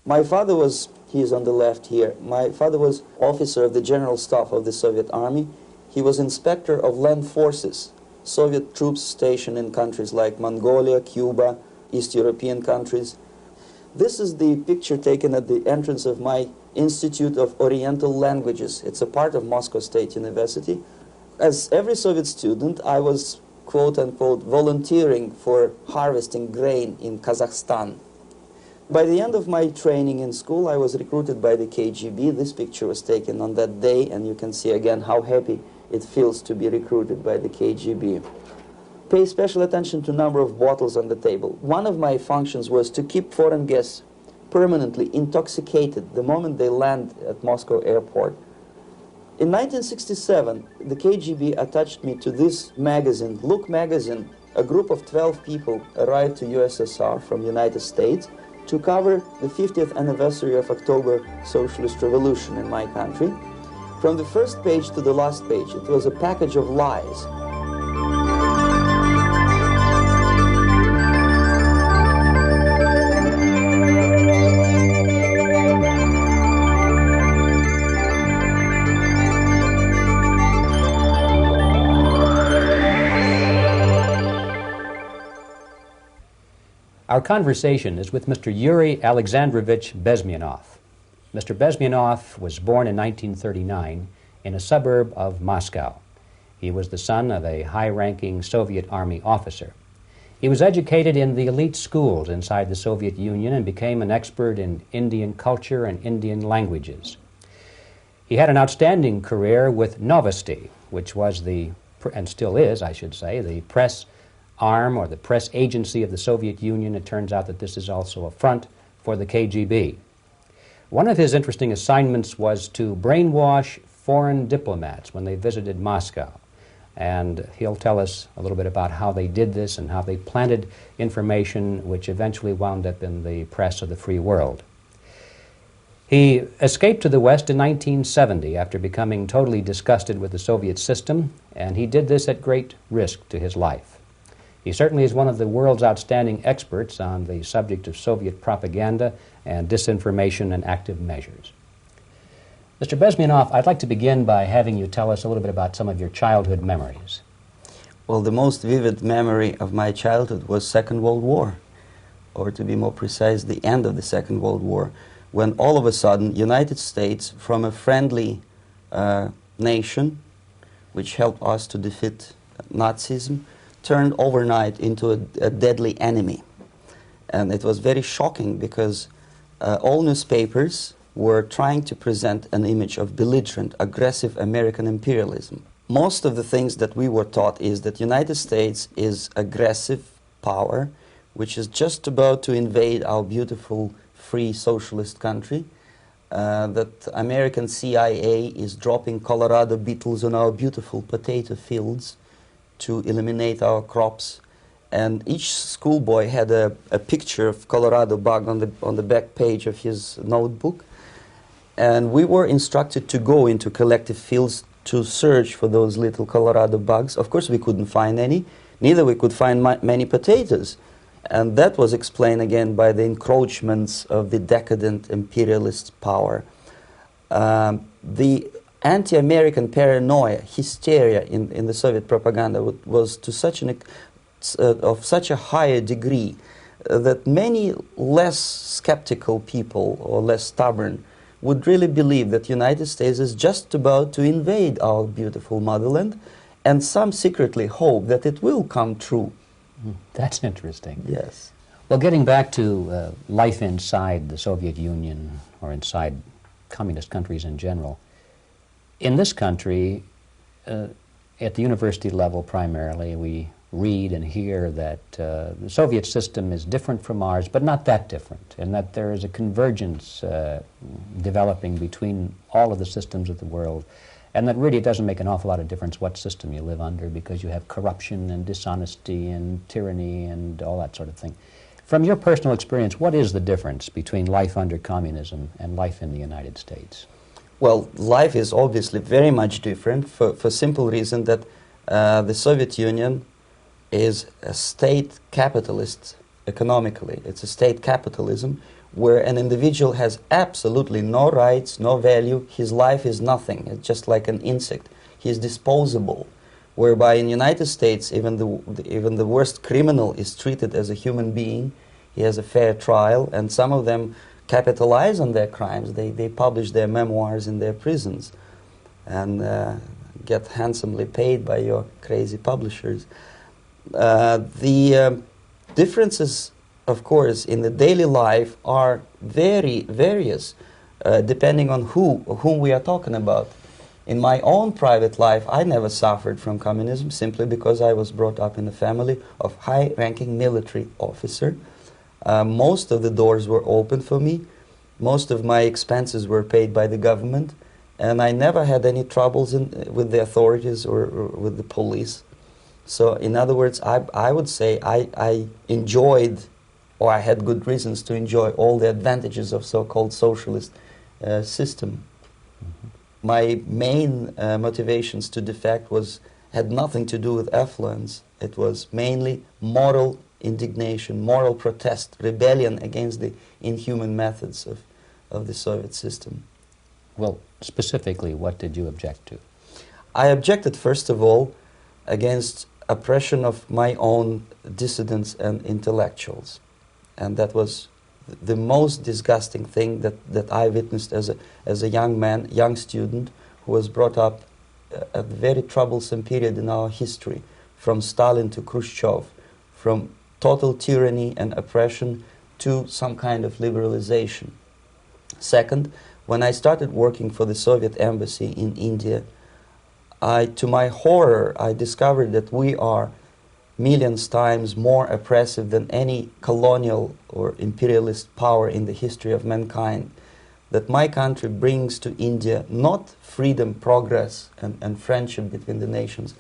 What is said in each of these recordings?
My father was, he is on the left here, my father was officer of the General Staff of the Soviet Army. He was inspector of land forces, Soviet troops stationed in countries like Mongolia, Cuba, East European countries. This is the picture taken at the entrance of my Institute of Oriental Languages. It's a part of Moscow State University. As every Soviet student, I was, quote-unquote, volunteering for harvesting grain in Kazakhstan. By the end of my training in school, I was recruited by the KGB. This picture was taken on that day, and you can see again how happy it feels to be recruited by the KGB. Pay special attention to number of bottles on the table. One of my functions was to keep foreign guests permanently intoxicated the moment they land at Moscow airport. In 1967, the KGB attached me to this magazine, Look magazine. A group of 12 people arrived to USSR from United States to cover the 50th anniversary of October Socialist Revolution in my country. From the first page to the last page, it was a package of lies. Our conversation is with Mr. Yuri Alexandrovich Bezmenov. Mr. Bezmenov was born in 1939 in a suburb of Moscow. He was the son of a high-ranking Soviet Army officer. He was educated in the elite schools inside the Soviet Union and became an expert in Indian culture and Indian languages. He had an outstanding career with Novosti, which was the, and still is, I should say, the press arm or the press agency of the Soviet Union. It turns out that this is also a front for the KGB. One of his interesting assignments was to brainwash foreign diplomats when they visited Moscow. And he'll tell us a little bit about how they did this and how they planted information which eventually wound up in the press of the free world. He escaped to the West in 1970 after becoming totally disgusted with the Soviet system, and he did this at great risk to his life. He certainly is one of the world's outstanding experts on the subject of Soviet propaganda and disinformation and active measures. Mr. Bezmenov, I'd like to begin by having you tell us a little bit about some of your childhood memories. Well, the most vivid memory of my childhood was Second World War, or to be more precise, the end of the Second World War, when all of a sudden United States, from a friendly nation, which helped us to defeat Nazism, turned overnight into a deadly enemy. And it was very shocking because all newspapers were trying to present an image of belligerent, aggressive American imperialism. Most of the things that we were taught is that United States is aggressive power, which is just about to invade our beautiful, free, socialist country, that American CIA is dropping Colorado beetles on our beautiful potato fields to eliminate our crops, and each schoolboy had a picture of Colorado bug on the back page of his notebook, and we were instructed to go into collective fields to search for those little Colorado bugs. Of course we couldn't find any, neither we could find many potatoes, and that was explained again by the encroachments of the decadent imperialist power. The anti-American paranoia, hysteria in the Soviet propaganda was to such of such a higher degree that many less skeptical people or less stubborn would really believe that United States is just about to invade our beautiful motherland, and some secretly hope that it will come true. That's interesting. Yes. Well, getting back to life inside the Soviet Union or inside communist countries in general, in this country, at the university level primarily, we read and hear that the Soviet system is different from ours, but not that different, and that there is a convergence developing between all of the systems of the world, and that really it doesn't make an awful lot of difference what system you live under because you have corruption and dishonesty and tyranny and all that sort of thing. From your personal experience, what is the difference between life under communism and life in the United States? Well, life is obviously very much different for simple reason that the Soviet Union is a state capitalist economically. It's a state capitalism where an individual has absolutely no rights, no value, his life is nothing, it's just like an insect. He is disposable, whereby in the United States even the worst criminal is treated as a human being. He has a fair trial, and some of them capitalize on their crimes. They publish their memoirs in their prisons and get handsomely paid by your crazy publishers. The differences, of course, in the daily life are very various, depending on whom we are talking about. In my own private life, I never suffered from communism simply because I was brought up in a family of high-ranking military officer. Most of the doors were open for me. Most of my expenses were paid by the government, and I never had any troubles with the authorities or with the police. So, in other words, I would say I enjoyed, or I had good reasons to enjoy, all the advantages of so-called socialist system. Mm-hmm. My main motivations to defect had nothing to do with affluence. It was mainly moral indignation, moral protest, rebellion against the inhuman methods of the Soviet system. Well, specifically, what did you object to? I objected, first of all, against oppression of my own dissidents and intellectuals. And that was the most disgusting thing that I witnessed as a young man, young student, who was brought up at a very troublesome period in our history, from Stalin to Khrushchev, from total tyranny and oppression to some kind of liberalization. Second, when I started working for the Soviet embassy in India, to my horror, I discovered that we are millions times more oppressive than any colonial or imperialist power in the history of mankind. That my country brings to India not freedom, progress, and friendship between the nations,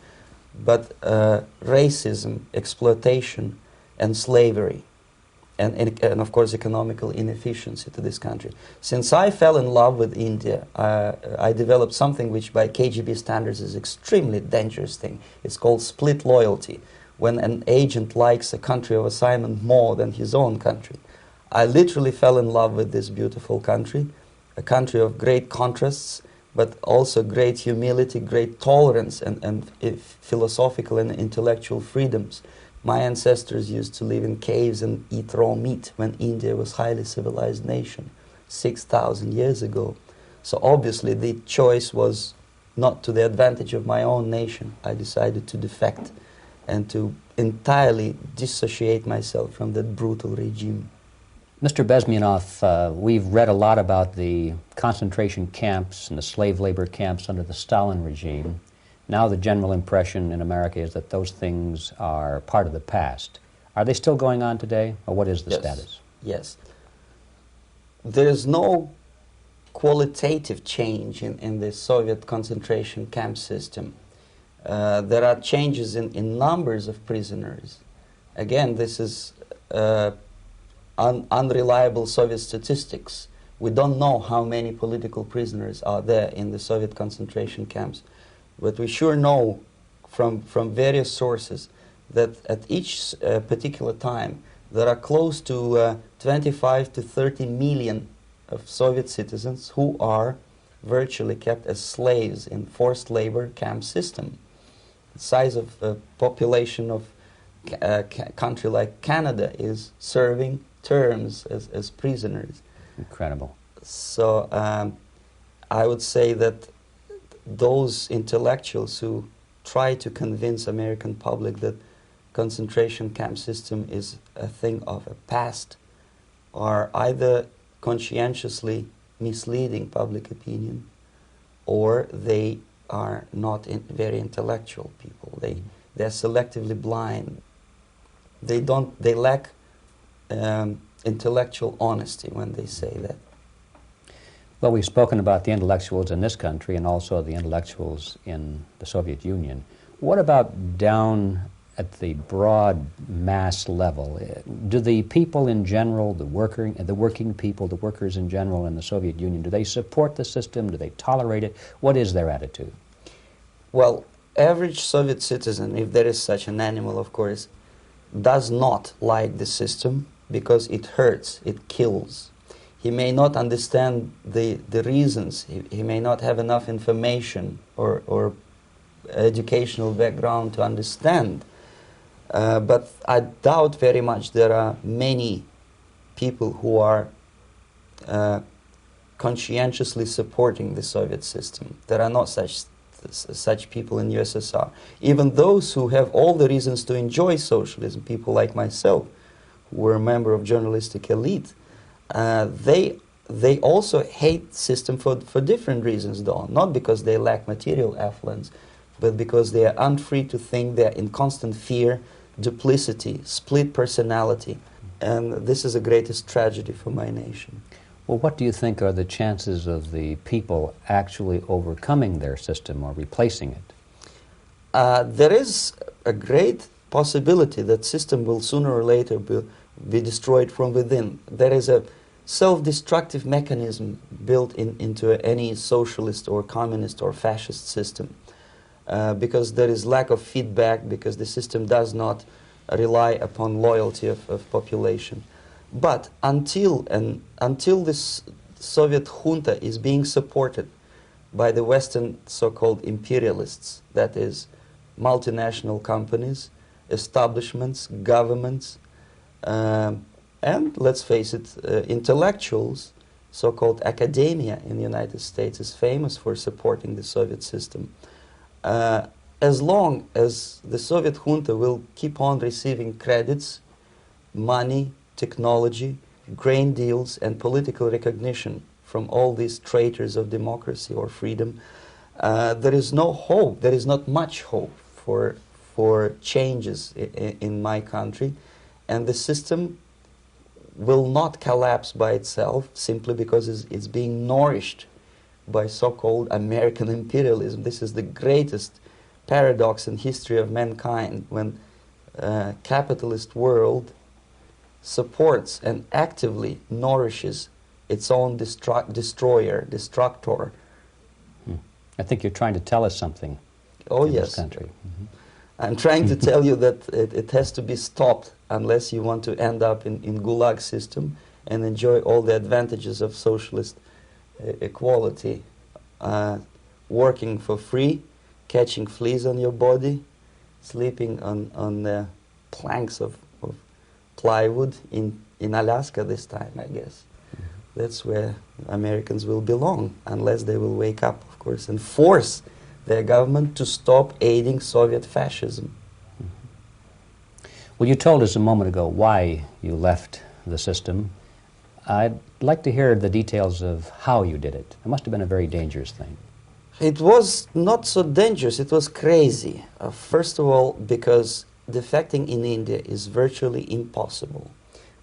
but racism, exploitation, and slavery, and of course economical inefficiency to this country. Since I fell in love with India, I developed something which by KGB standards is extremely dangerous thing. It's called split loyalty, when an agent likes a country of assignment more than his own country. I literally fell in love with this beautiful country, a country of great contrasts, but also great humility, great tolerance, and philosophical and intellectual freedoms. My ancestors used to live in caves and eat raw meat when India was a highly civilized nation 6,000 years ago. So obviously the choice was not to the advantage of my own nation. I decided to defect and to entirely dissociate myself from that brutal regime. Mr. Bezmenov, we've read a lot about the concentration camps and the slave labor camps under the Stalin regime. Now the general impression in America is that those things are part of the past. Are they still going on today, or what is the status? Yes. There is no qualitative change in the Soviet concentration camp system. There are changes in numbers of prisoners. Again, this is unreliable Soviet statistics. We don't know how many political prisoners are there in the Soviet concentration camps. But we sure know from various sources that at each particular time there are close to 25 to 30 million of Soviet citizens who are virtually kept as slaves in forced labor camp system. The size of the population of a country like Canada is serving terms as prisoners. Incredible. So I would say that those intellectuals who try to convince American public that concentration camp system is a thing of a past are either conscientiously misleading public opinion, or they are not very intellectual people. They're selectively blind. They lack intellectual honesty when they say that. Well, we've spoken about the intellectuals in this country and also the intellectuals in the Soviet Union. What about down at the broad mass level? Do the people in general, the working people, the workers in general in the Soviet Union, do they support the system? Do they tolerate it? What is their attitude? Well, average Soviet citizen, if there is such an animal, of course, does not like the system because it hurts, it kills. He may not understand the reasons. He may not have enough information or educational background to understand. But I doubt very much there are many people who are conscientiously supporting the Soviet system. There are not such people in USSR. Even those who have all the reasons to enjoy socialism, people like myself, who were a member of journalistic elite, they also hate system for different reasons, though. Not because they lack material affluence, but because they are unfree to think, they are in constant fear, duplicity, split personality. And this is the greatest tragedy for my nation. Well, what do you think are the chances of the people actually overcoming their system or replacing it? There is a great possibility that system will sooner or later be destroyed from within. There is a self-destructive mechanism built into any socialist or communist or fascist system, because there is lack of feedback, because the system does not rely upon loyalty of population. But until this Soviet junta is being supported by the Western so-called imperialists, that is, multinational companies, establishments, governments, and let's face it, intellectuals, so-called academia in the United States is famous for supporting the Soviet system. As long as the Soviet junta will keep on receiving credits, money, technology, grain deals, and political recognition from all these traitors of democracy or freedom, there is no hope, there is not much hope for changes in my country, and the system will not collapse by itself simply because it's being nourished by so-called American imperialism. This is the greatest paradox in history of mankind, when capitalist world supports and actively nourishes its own destroyer, destructor. I think you're trying to tell us something in this country. Mm-hmm. I'm trying to tell you that it has to be stopped unless you want to end up in Gulag system and enjoy all the advantages of socialist equality, working for free, catching fleas on your body, sleeping on the planks of plywood in Alaska this time, I guess. That's where Americans will belong, unless they will wake up, of course, and force their government to stop aiding Soviet fascism. Well, you told us a moment ago why you left the system. I'd like to hear the details of how you did it. It must have been a very dangerous thing. It was not so dangerous, it was crazy. First of all, because defecting in India is virtually impossible,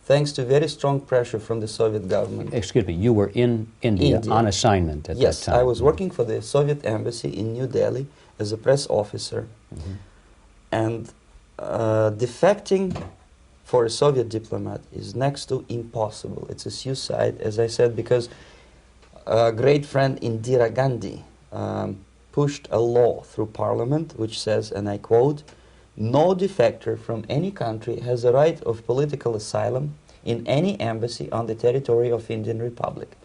thanks to very strong pressure from the Soviet government. Excuse me, you were in India on assignment at that time. Yes, I was working for the Soviet embassy in New Delhi as a press officer. Mm-hmm. And defecting for a Soviet diplomat is next to impossible. It's a suicide, as I said, because a great friend Indira Gandhi pushed a law through parliament which says, and I quote, "No defector from any country has a right of political asylum in any embassy on the territory of Indian Republic,"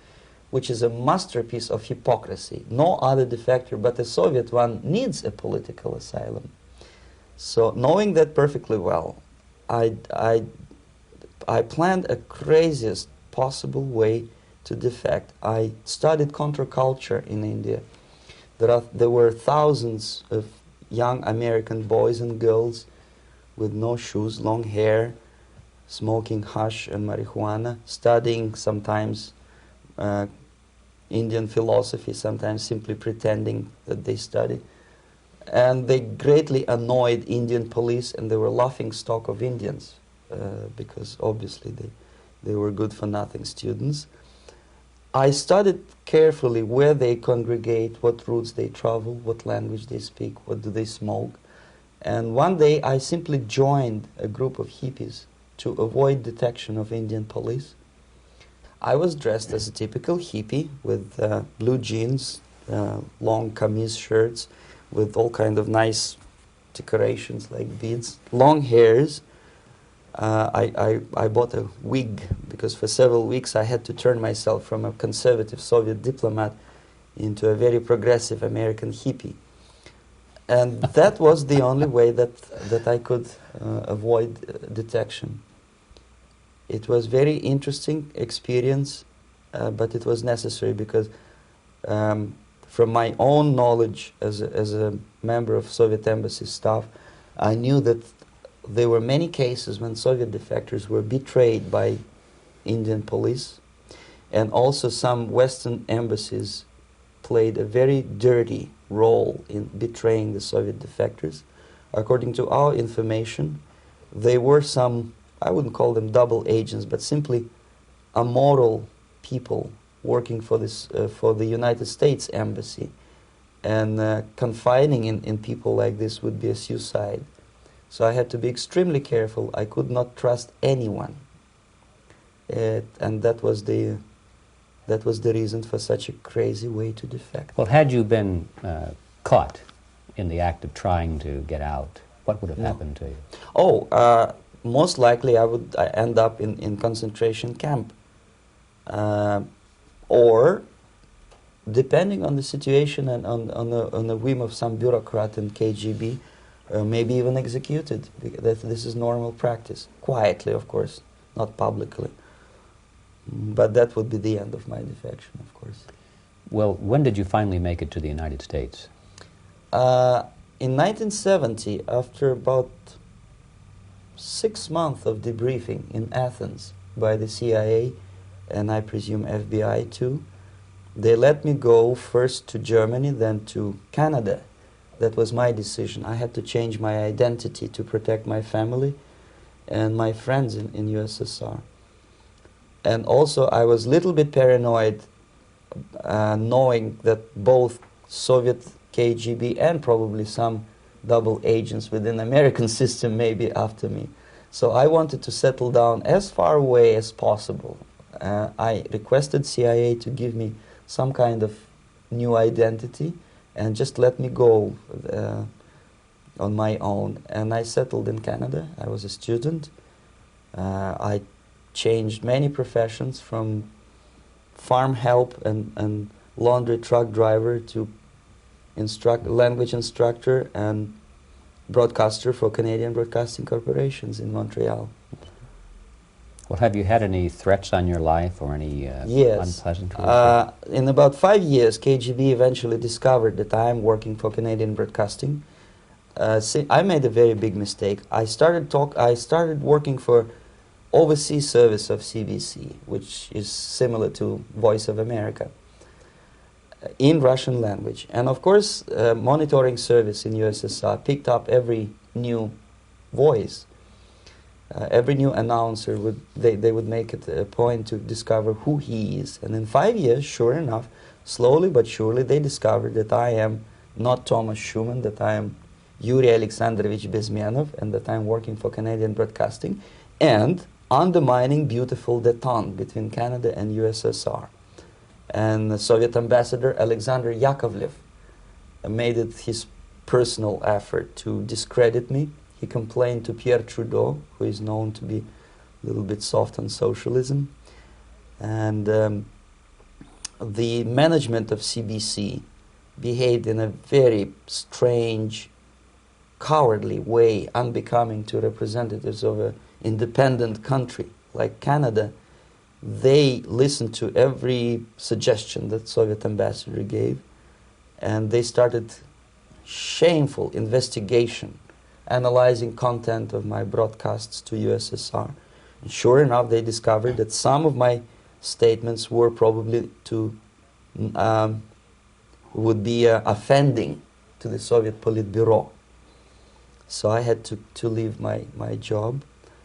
which is a masterpiece of hypocrisy. No other defector but the Soviet one needs a political asylum. So, knowing that perfectly well, I planned a craziest possible way to defect. I studied counterculture in India. There were thousands of young American boys and girls with no shoes, long hair, smoking hash and marijuana, studying sometimes Indian philosophy, sometimes simply pretending that they study. And they greatly annoyed Indian police, and they were laughing stock of Indians because obviously they were good-for-nothing students. I studied carefully where they congregate, what routes they travel, what language they speak, what do they smoke. And one day I simply joined a group of hippies to avoid detection of Indian police. I was dressed as a typical hippie with blue jeans, long kameez shirts, with all kind of nice decorations like beads, long hairs. I bought a wig because for several weeks I had to turn myself from a conservative Soviet diplomat into a very progressive American hippie. And that was the only way that I could avoid detection. It was very interesting experience, but it was necessary because from my own knowledge as a member of Soviet embassy staff, I knew that there were many cases when Soviet defectors were betrayed by Indian police, and also some Western embassies played a very dirty role in betraying the Soviet defectors. According to our information, they were some, I wouldn't call them double agents, but simply amoral people working for this for the United States embassy, and confiding in people like this would be a suicide. So I had to be extremely careful. I could not trust anyone, and that was the reason for such a crazy way to defect. Well, had you been caught in the act of trying to get out, what would have happened to you? Oh, most likely I would end up in concentration camp, or depending on the situation and on the whim of some bureaucrat in KGB, maybe even executed. This is normal practice, quietly, of course, not publicly. But that would be the end of my defection, of course. Well, when did you finally make it to the United States? In 1970, after about 6 months of debriefing in Athens by the CIA, and I presume FBI too, they let me go first to Germany, then to Canada. That was my decision. I had to change my identity to protect my family and my friends in USSR. And also I was a little bit paranoid, knowing that both Soviet KGB and probably some double agents within the American system may be after me. So I wanted to settle down as far away as possible. I requested CIA to give me some kind of new identity and just let me go on my own. And I settled in Canada. I was a student. I changed many professions, from farm help and laundry truck driver to language instructor and broadcaster for Canadian Broadcasting Corporations in Montreal. Well, have you had any threats on your life or any unpleasant in about 5 years, KGB eventually discovered that I am working for Canadian Broadcasting. I made a very big mistake. I started working for overseas service of CBC, which is similar to Voice of America, in Russian language. And of course, monitoring service in USSR picked up every new voice. Every new announcer they would make it a point to discover who he is. And in 5 years, sure enough, slowly but surely, they discovered that I am not Thomas Schumann, that I am Yuri Alexandrovich Bezmenov, and that I am working for Canadian Broadcasting, and undermining beautiful détente between Canada and USSR. And the Soviet ambassador Alexander Yakovlev made it his personal effort to discredit me. He complained to Pierre Trudeau, who is known to be a little bit soft on socialism. And the management of CBC behaved in a very strange, cowardly way, unbecoming to representatives of an independent country like Canada. They listened to every suggestion that Soviet ambassador gave, and they started shameful investigation, analyzing content of my broadcasts to USSR. And sure enough, they discovered that some of my statements were probably would be offending to the Soviet Politburo. So I had to leave my job.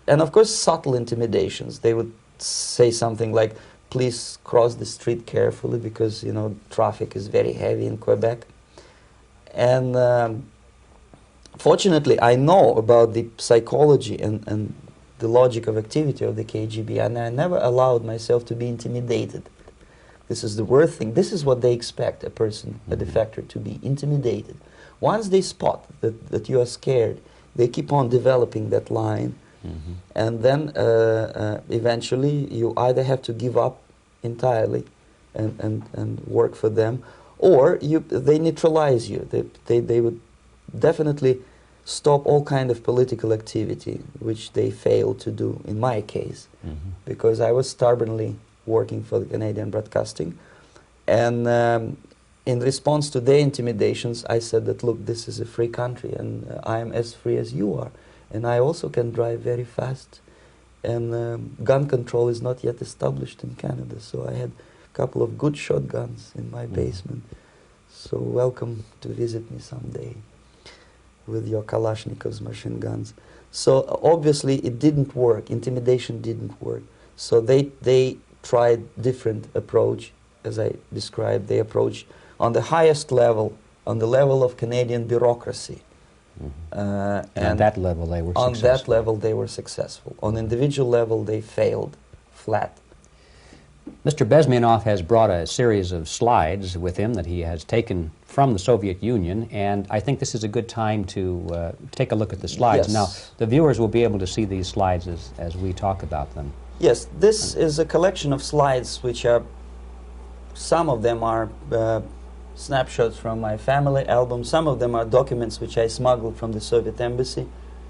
And of course, subtle intimidations. They would say something like, please cross the street carefully because, you know, traffic is very heavy in Quebec. And fortunately, I know about the psychology and the logic of activity of the KGB, and I never allowed myself to be intimidated. This is the worst thing. This is what they expect a person, a defector, to be intimidated. Once they spot that you are scared, they keep on developing that line And then eventually you either have to give up entirely and work for them, or they neutralize you. They would definitely stop all kind of political activity, which they failed to do in my case, because I was stubbornly working for the Canadian Broadcasting. And in response to their intimidations, I said that, look, this is a free country, and I am as free as you are. And I also can drive very fast. And gun control is not yet established in Canada, so I had a couple of good shotguns in my basement. So welcome to visit me someday with your Kalashnikovs machine guns. So obviously it didn't work. Intimidation didn't work. So they tried different approach, as I described. They approached on the highest level, on the level of Canadian bureaucracy. And on that level they were successful. On that level they were successful. On individual level they failed flat. Mr. Bezmenov has brought a series of slides with him that he has taken from the Soviet Union, and I think this is a good time to take a look at the slides. Yes. Now, the viewers will be able to see these slides as we talk about them. Yes, this is a collection of slides which are, some of them are snapshots from my family album, some of them are documents which I smuggled from the Soviet embassy,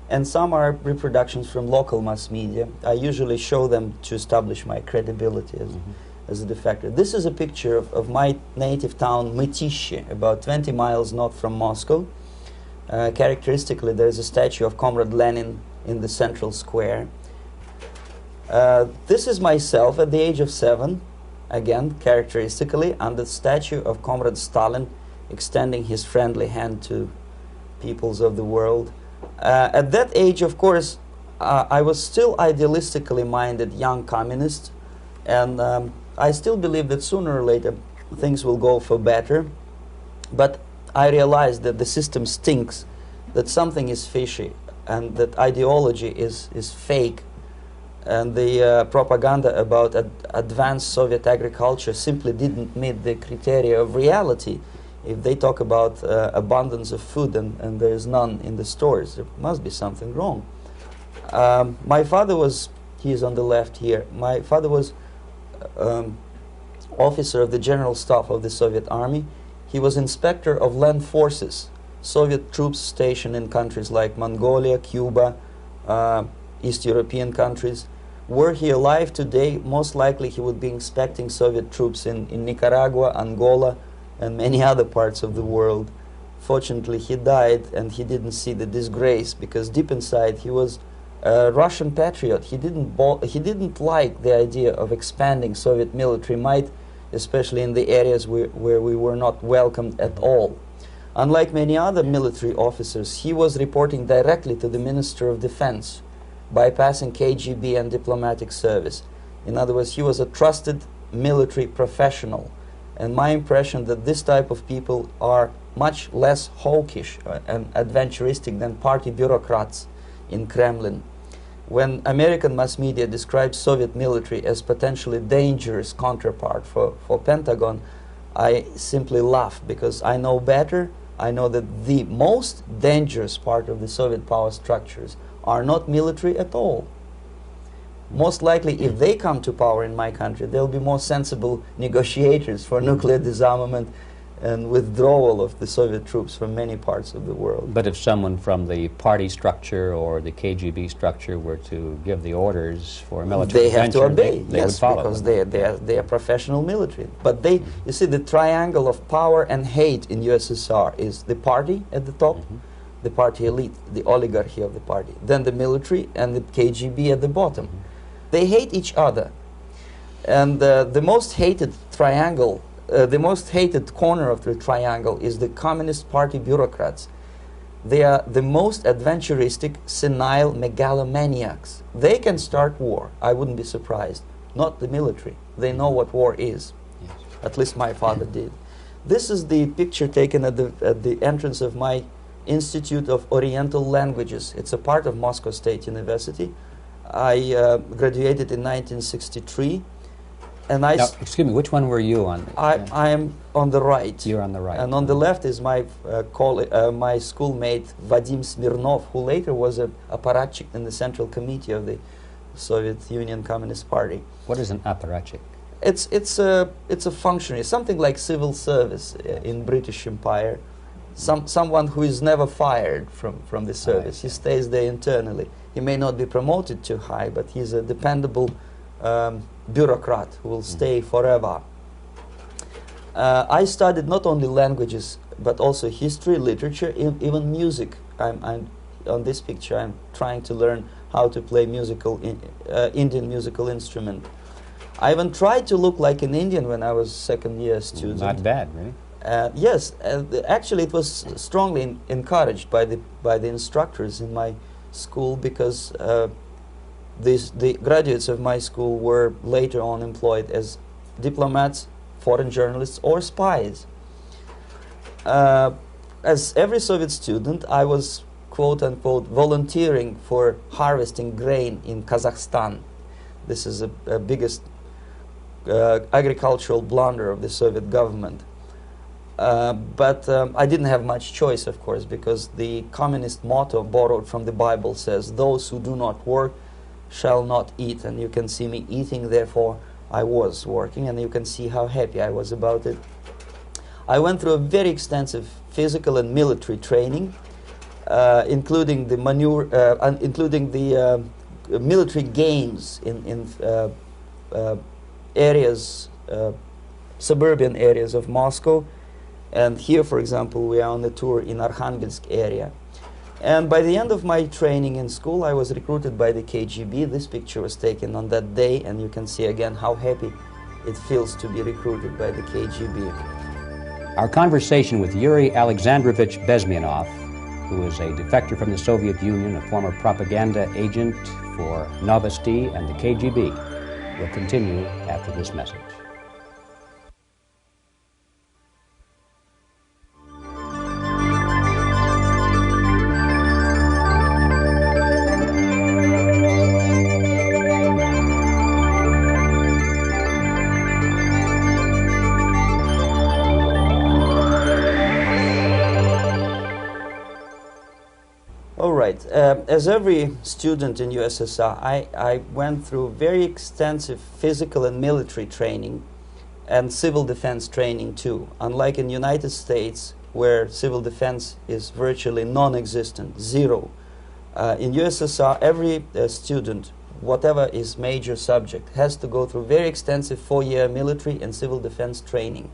and some are reproductions from local mass media. I usually show them to establish my credibility as a defector. This is a picture of my native town, Mytishi, about 20 miles north from Moscow. Characteristically, there is a statue of Comrade Lenin in the central square. This is myself at the age of 7, again, characteristically, under the statue of Comrade Stalin, extending his friendly hand to peoples of the world. At that age, of course, I was still idealistically minded young communist, and I still believe that sooner or later things will go for better. But I realized that the system stinks, that something is fishy, and that ideology is fake, and the propaganda about advanced Soviet agriculture simply didn't meet the criteria of reality. If they talk about abundance of food and there is none in the stores, there must be something wrong. My father was, he is on the left here, my father was officer of the General Staff of the Soviet Army. He was inspector of land forces, Soviet troops stationed in countries like Mongolia, Cuba, East European countries. Were he alive today, most likely he would be inspecting Soviet troops in Nicaragua, Angola, and many other parts of the world. Fortunately, he died and he didn't see the disgrace, because deep inside he was a Russian patriot. He didn't like the idea of expanding Soviet military might, especially in the areas where we were not welcomed at all. Unlike many other military officers, he was reporting directly to the Minister of Defense, bypassing KGB and diplomatic service. In other words, he was a trusted military professional. And my impression that this type of people are much less hawkish and adventuristic than party bureaucrats in Kremlin. When American mass media describes Soviet military as potentially dangerous counterpart for Pentagon, I simply laugh, because I know better. I know that the most dangerous part of the Soviet power structures are not military at all. Most likely, if they come to power in my country, they'll be more sensible negotiators for nuclear disarmament and withdrawal of the Soviet troops from many parts of the world. But if someone from the party structure or the KGB structure were to give the orders for a military they have to obey, they yes, would follow, because they are professional military. But they, you see, the triangle of power and hate in USSR is the party at the top, the party elite, the oligarchy of the party, then the military and the KGB at the bottom. They hate each other, and the most hated triangle, the most hated corner of the triangle is the Communist Party bureaucrats. They are the most adventuristic, senile megalomaniacs. They can start war, I wouldn't be surprised. Not the military. They know what war is. Yes. At least my father did. This is the picture taken at the entrance of my Institute of Oriental Languages. It's a part of Moscow State University. I graduated in 1963. And I, Now, excuse me, which one were you on? I am on the right. You're on the right. And on the left is my my schoolmate Vadim Smirnov, who later was a apparatchik in the Central Committee of the Soviet Union Communist Party. What is an apparatchik? It's a functionary, something like civil service in British Empire. Someone who is never fired from the service. He stays there internally. He may not be promoted too high, but he's a dependable bureaucrat who will stay forever. I studied not only languages, but also history, literature, even music. I'm on this picture, I'm trying to learn how to play Indian musical instrument. I even tried to look like an Indian when I was second-year student. Not bad, really. Yes, actually it was strongly encouraged by the instructors in my school, because the graduates of my school were later on employed as diplomats, foreign journalists, or spies. As every Soviet student, I was quote-unquote volunteering for harvesting grain in Kazakhstan. This is the biggest agricultural blunder of the Soviet government. But I didn't have much choice, of course, because the communist motto borrowed from the Bible says, "Those who do not work shall not eat." And you can see me eating, therefore I was working, and you can see how happy I was about it. I went through a very extensive physical and military training, including the military games in areas, suburban areas of Moscow. And here, for example, we are on a tour in Arkhangelsk area. And by the end of my training in school, I was recruited by the KGB. This picture was taken on that day, and you can see again how happy it feels to be recruited by the KGB. Our conversation with Yuri Alexandrovich Bezmenov, who is a defector from the Soviet Union, a former propaganda agent for Novosti and the KGB, will continue after this message. As every student in USSR, I went through very extensive physical and military training and civil defense training too. Unlike in the United States, where civil defense is virtually non-existent, zero. In USSR, every student, whatever his major subject, has to go through very extensive 4-year military and civil defense training.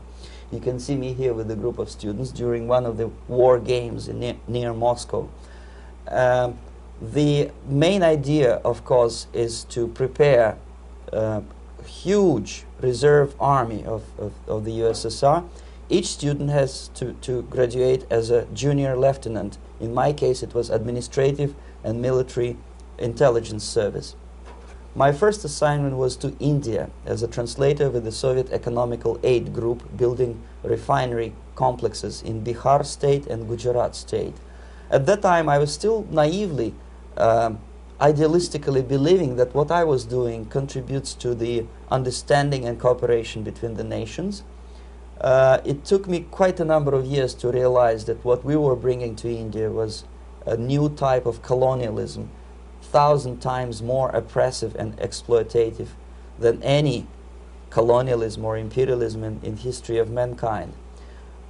You can see me here with a group of students during one of the war games near Moscow. The main idea, of course, is to prepare a huge reserve army of the USSR. Each student has to graduate as a junior lieutenant. In my case, it was administrative and military intelligence service. My first assignment was to India as a translator with the Soviet Economical Aid Group, building refinery complexes in Bihar state and Gujarat state. At that time, I was still naively, idealistically believing that what I was doing contributes to the understanding and cooperation between the nations. It took me quite a number of years to realize that what we were bringing to India was a new type of colonialism, 1,000 times more oppressive and exploitative than any colonialism or imperialism in history of mankind.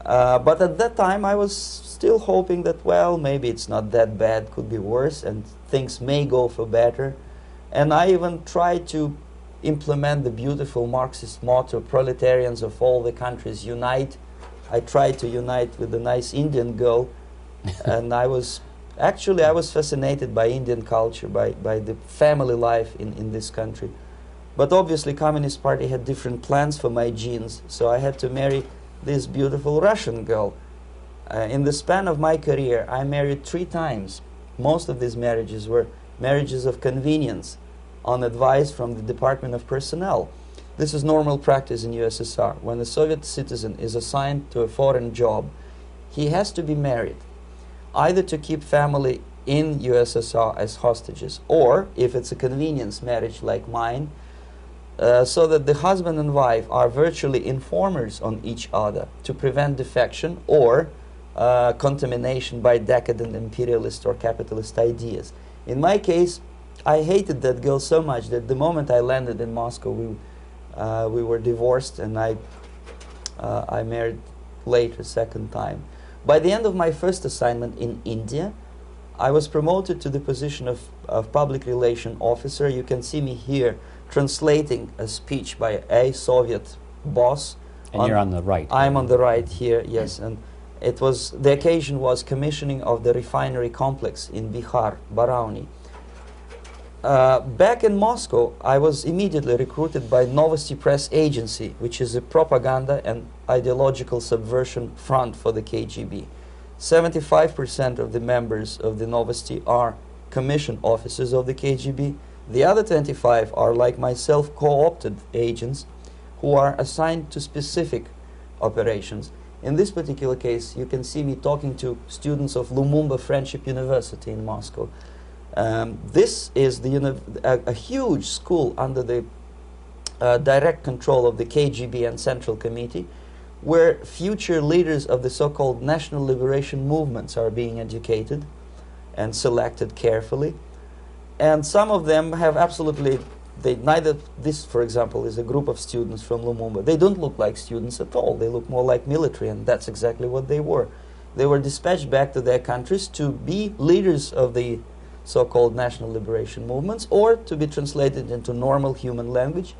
But at that time, I was still hoping that, well, maybe it's not that bad, could be worse, and things may go for better. And I even tried to implement the beautiful Marxist motto, proletarians of all the countries unite. I tried to unite with a nice Indian girl, and I was fascinated by Indian culture, by the family life in this country. But obviously, Communist Party had different plans for my genes, so I had to marry this beautiful Russian girl. In the span of my career, I married 3 times. Most of these marriages were marriages of convenience, on advice from the Department of Personnel. This is normal practice in USSR. When a Soviet citizen is assigned to a foreign job, he has to be married, either to keep family in USSR as hostages, or, if it's a convenience marriage like mine, so that the husband and wife are virtually informers on each other to prevent defection or contamination by decadent imperialist or capitalist ideas. In my case, I hated that girl so much that the moment I landed in Moscow, we were divorced, and I married later, second time. By the end of my first assignment in India, I was promoted to the position of public relation officer. You can see me here translating a speech by a Soviet boss. And you're on the right. I'm on the right here, yes. And it was, the occasion was commissioning of the refinery complex in Bihar, Barauni. Back in Moscow, I was immediately recruited by Novosti Press Agency, which is a propaganda and ideological subversion front for the KGB. 75% of the members of the Novosti are commissioned officers of the KGB. The other 25 are, like myself, co-opted agents who are assigned to specific operations. In this particular case, you can see me talking to students of Lumumba Friendship University in Moscow. This is a huge school under the direct control of the KGB and Central Committee, where future leaders of the so-called national liberation movements are being educated and selected carefully. And some of them have absolutely, this, for example, is a group of students from Lumumba. They don't look like students at all. They look more like military, and that's exactly what they were. They were dispatched back to their countries to be leaders of the so-called national liberation movements, or to be translated into normal human language,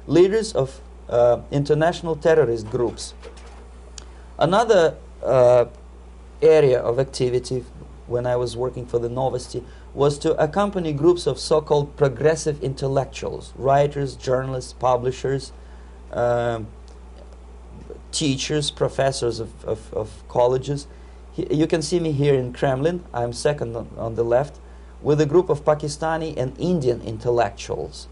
leaders of international terrorist groups. Another area of activity when I was working for the Novosti was to accompany groups of so-called progressive intellectuals, writers, journalists, publishers, teachers, professors of colleges. You can see me here in Kremlin. I'm second on the left, with a group of Pakistani and Indian intellectuals.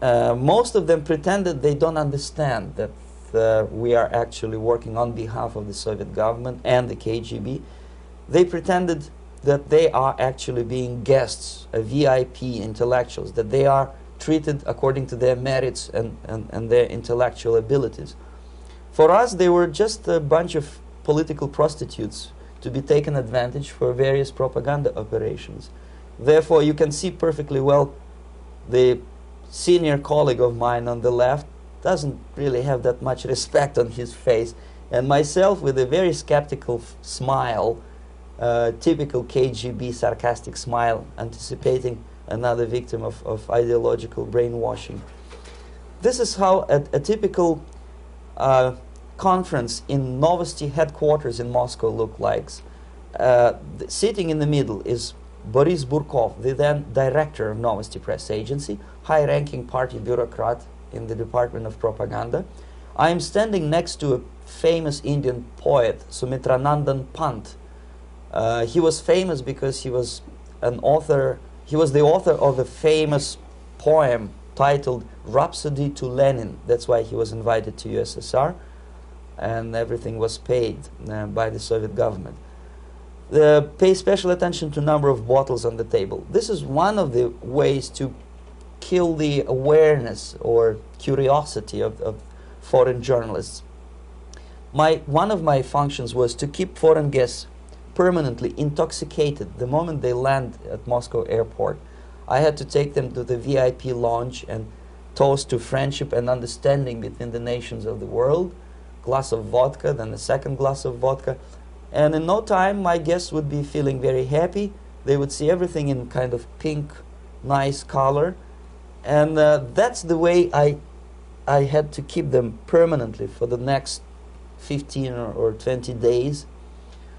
Most of them pretended they don't understand that we are actually working on behalf of the Soviet government and the KGB. They pretended that they are actually being guests, VIP intellectuals, that they are treated according to their merits and their intellectual abilities. For us, they were just a bunch of political prostitutes to be taken advantage for various propaganda operations. Therefore, you can see perfectly well the senior colleague of mine on the left doesn't really have that much respect on his face, and myself with a very skeptical smile, typical KGB sarcastic smile, anticipating another victim of ideological brainwashing. This is how a typical conference in Novosti headquarters in Moscow looked like. Sitting in the middle is Boris Burkov, the then director of Novosti Press Agency, high-ranking party bureaucrat in the Department of Propaganda. I am standing next to a famous Indian poet, Sumitranandan Pant. He was famous because he was an author. He was the author of a famous poem titled Rhapsody to Lenin. That's why he was invited to USSR, and everything was paid by the Soviet government. Pay special attention to number of bottles on the table. This is one of the ways to kill the awareness or curiosity of foreign journalists. One of my functions was to keep foreign guests permanently intoxicated the moment they land at Moscow airport. I had to take them to the VIP lounge and toast to friendship and understanding between the nations of the world. Glass of vodka, then a second glass of vodka. And in no time, my guests would be feeling very happy. They would see everything in kind of pink, nice color. And that's the way I had to keep them permanently for the next 15 or 20 days.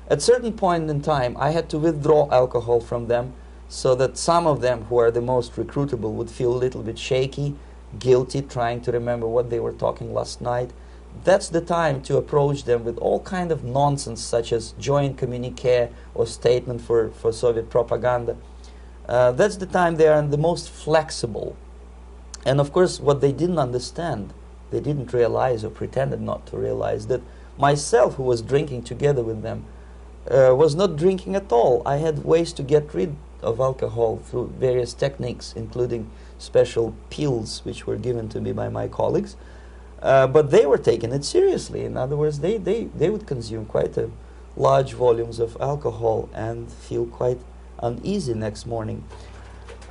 At a certain point in time, I had to withdraw alcohol from them so that some of them, who are the most recruitable, would feel a little bit shaky, guilty, trying to remember what they were talking last night. That's the time to approach them with all kind of nonsense, such as joint communique or statement for Soviet propaganda. That's the time they are the most flexible. And of course, what they didn't understand, they didn't realize or pretended not to realize, that myself, who was drinking together with them, was not drinking at all. I had ways to get rid of alcohol through various techniques, including special pills which were given to me by my colleagues. But they were taking it seriously. In other words, they would consume quite large volumes of alcohol and feel quite uneasy next morning.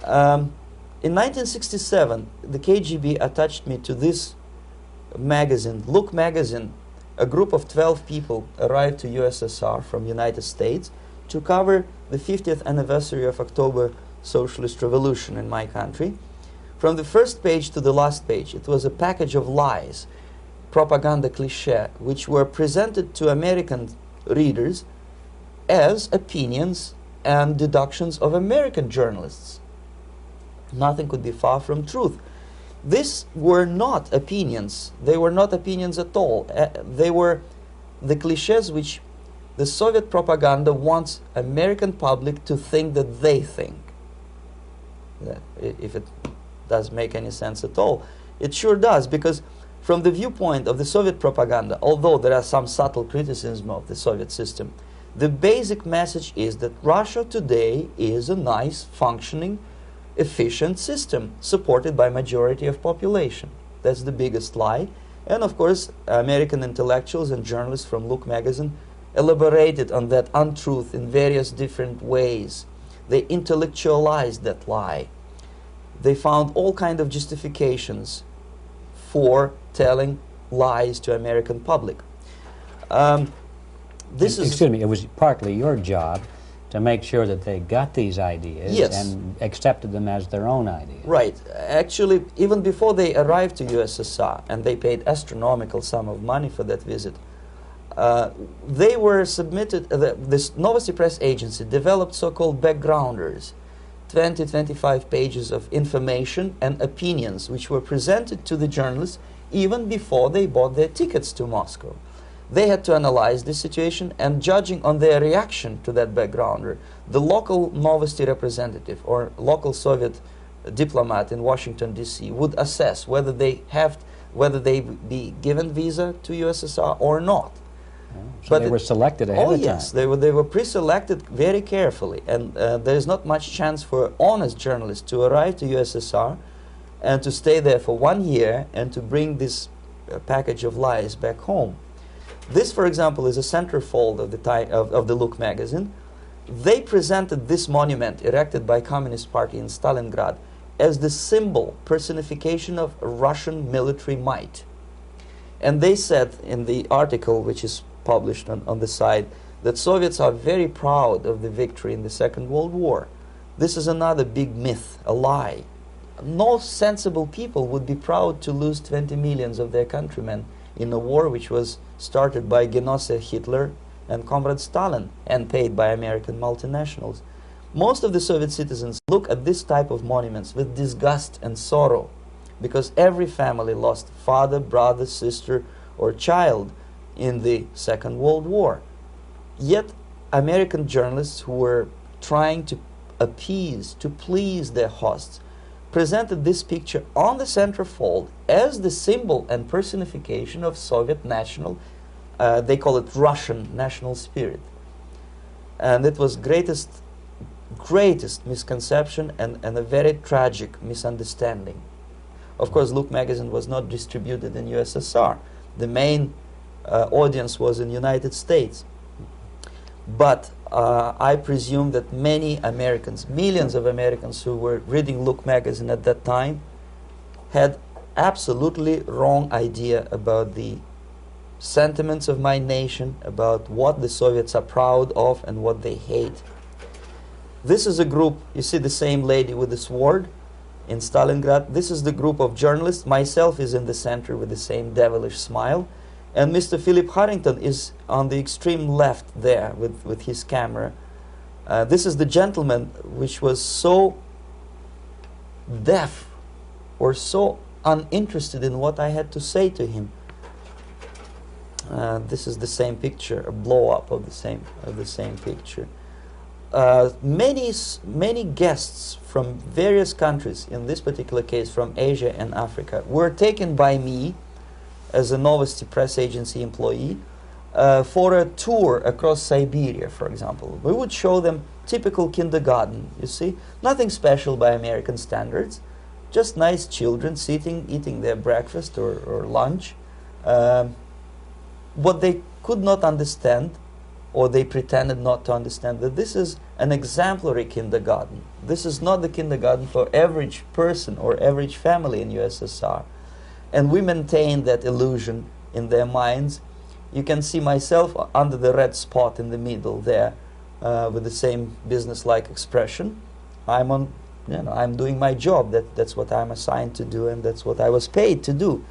In 1967, the KGB attached me to this magazine, Look magazine. A group of 12 people arrived to USSR from United States to cover the 50th anniversary of October Socialist Revolution in my country. From the first page to the last page, it was a package of lies, propaganda cliché, which were presented to American readers as opinions and deductions of American journalists. Nothing could be far from truth. These were not opinions. They were not opinions at all. They were the clichés which the Soviet propaganda wants American public to think that they think. If it does make any sense at all. It sure does, because from the viewpoint of the Soviet propaganda, although there are some subtle criticism of the Soviet system, the basic message is that Russia today is a nice, functioning, efficient system supported by majority of population. That's the biggest lie. And of course, American intellectuals and journalists from Look magazine elaborated on that untruth in various different ways. They intellectualized that lie. They found all kinds of justifications for telling lies to American public. Excuse me, it was partly your job to make sure that they got these ideas, yes, and accepted them as their own ideas. Right. Actually, even before they arrived to USSR, and they paid astronomical sum of money for that visit, they were submitted, this Novosti Press Agency developed so-called backgrounders, 20-25 pages of information and opinions which were presented to the journalists even before they bought their tickets to Moscow. They had to analyze the situation, and judging on their reaction to that backgrounder, the local Novosti representative or local Soviet diplomat in Washington, D.C. would assess whether they be given visa to USSR or not. So but they were selected ahead of time. Oh yes, they were pre-selected very carefully, and there is not much chance for honest journalists to arrive to USSR and to stay there for 1 year and to bring this package of lies back home. This, for example, is a centerfold of the Look magazine. They presented this monument erected by Communist Party in Stalingrad as the symbol, personification of Russian military might. And they said in the article, which is published on the site, that Soviets are very proud of the victory in the Second World War. This is another big myth, a lie. No sensible people would be proud to lose 20 millions of their countrymen in a war which was started by Genoese Hitler and Comrade Stalin and paid by American multinationals. Most of the Soviet citizens look at this type of monuments with disgust and sorrow, because every family lost father, brother, sister, or child in the Second World War. Yet American journalists who were trying to appease, to please their hosts, presented this picture on the centerfold as the symbol and personification of Soviet national, they call it Russian national spirit. And it was greatest misconception and a very tragic misunderstanding. Of course, Look magazine was not distributed in USSR. The main audience was in the United States. But I presume that many Americans, millions of Americans who were reading Look magazine at that time, had absolutely wrong idea about the sentiments of my nation, about what the Soviets are proud of and what they hate. This is a group, you see the same lady with the sword in Stalingrad. This is the group of journalists. Myself is in the center with the same devilish smile. And Mr. Philip Harrington is on the extreme left there with his camera. This is the gentleman which was so deaf or so uninterested in what I had to say to him. This is the same picture, a blow-up of the same picture. Many guests from various countries, in this particular case from Asia and Africa, were taken by me as a Novosti Press Agency employee for a tour across Siberia, for example. We would show them typical kindergarten, you see, nothing special by American standards, just nice children sitting, eating their breakfast or lunch. What they could not understand, or they pretended not to understand, that this is an exemplary kindergarten. This is not the kindergarten for average person or average family in USSR. And we maintain that illusion in their minds. You can see myself under the red spot in the middle there, with the same business-like expression. I'm doing my job. That's what I'm assigned to do, and that's what I was paid to do.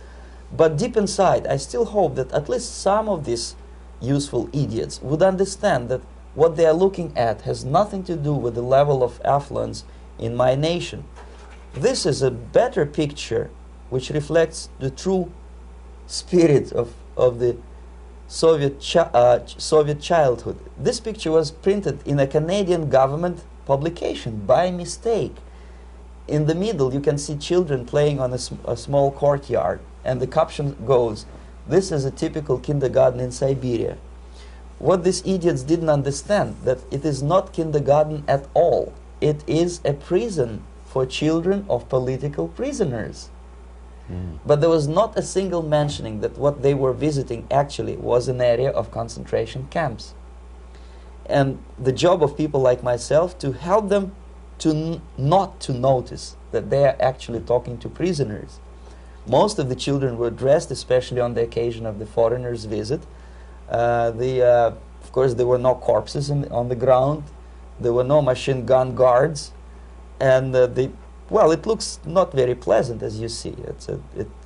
But deep inside, I still hope that at least some of these useful idiots would understand that what they are looking at has nothing to do with the level of affluence in my nation. This is a better picture which reflects the true spirit of the Soviet childhood. This picture was printed in a Canadian government publication by mistake. In the middle you can see children playing on a small courtyard, and the caption goes, "This is a typical kindergarten in Siberia." What these idiots didn't understand, that it is not kindergarten at all. It is a prison for children of political prisoners. But there was not a single mentioning that what they were visiting actually was an area of concentration camps. And the job of people like myself to help them to not to notice that they are actually talking to prisoners. Most of the children were dressed, especially on the occasion of the foreigners' visit. Of course, there were no corpses on the ground. There were no machine gun guards. And well, it looks not very pleasant, as you see.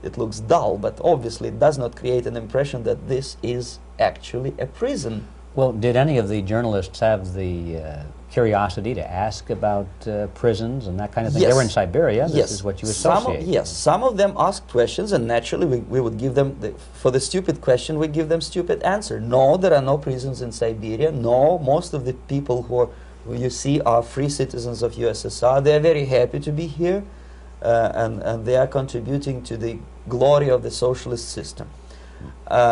It looks dull, but obviously it does not create an impression that this is actually a prison. Well, did any of the journalists have the curiosity to ask about prisons and that kind of thing? Yes. They were in Siberia. This Yes. is what you associate. Yes, some of them asked questions, and naturally we would give them, for the stupid question, we give them stupid answer. No, there are no prisons in Siberia. No, most of the people who you see are free citizens of USSR. They are very happy to be here, and they are contributing to the glory of the socialist system.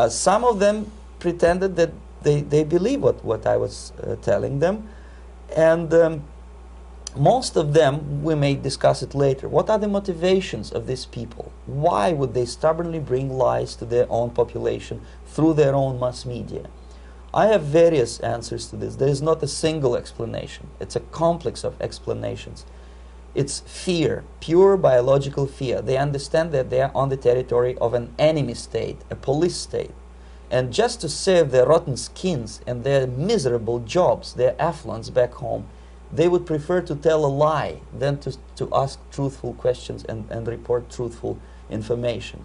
Some of them pretended that they believe what I was telling them, and most of them, we may discuss it later, what are the motivations of these people? Why would they stubbornly bring lies to their own population through their own mass media? I have various answers to this. There is not a single explanation. It's a complex of explanations. It's fear, pure biological fear. They understand that they are on the territory of an enemy state, a police state. And just to save their rotten skins and their miserable jobs, their affluence back home, they would prefer to tell a lie than to ask truthful questions and report truthful information.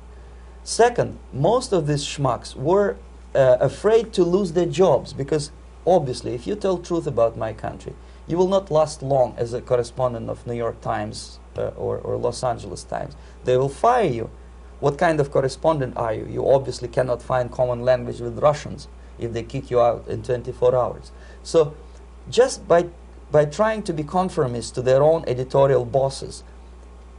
Second, most of these schmucks were afraid to lose their jobs, because obviously if you tell truth about my country, you will not last long as a correspondent of New York Times or Los Angeles Times. They will fire you. What kind of correspondent are you? You obviously cannot find common language with Russians if they kick you out in 24 hours. So just by trying to be conformist to their own editorial bosses,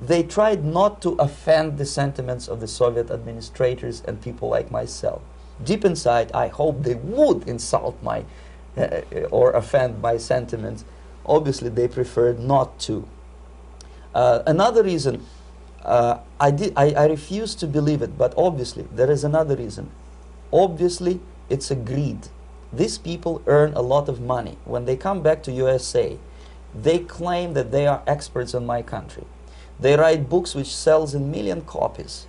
they tried not to offend the sentiments of the Soviet administrators and people like myself. Deep inside, I hope they would insult my or offend my sentiments. Obviously, they preferred not to. Another reason, I refuse to believe it, but obviously, there is another reason. Obviously, it's a greed. These people earn a lot of money. When they come back to USA, they claim that they are experts on my country. They write books which sells in million copies,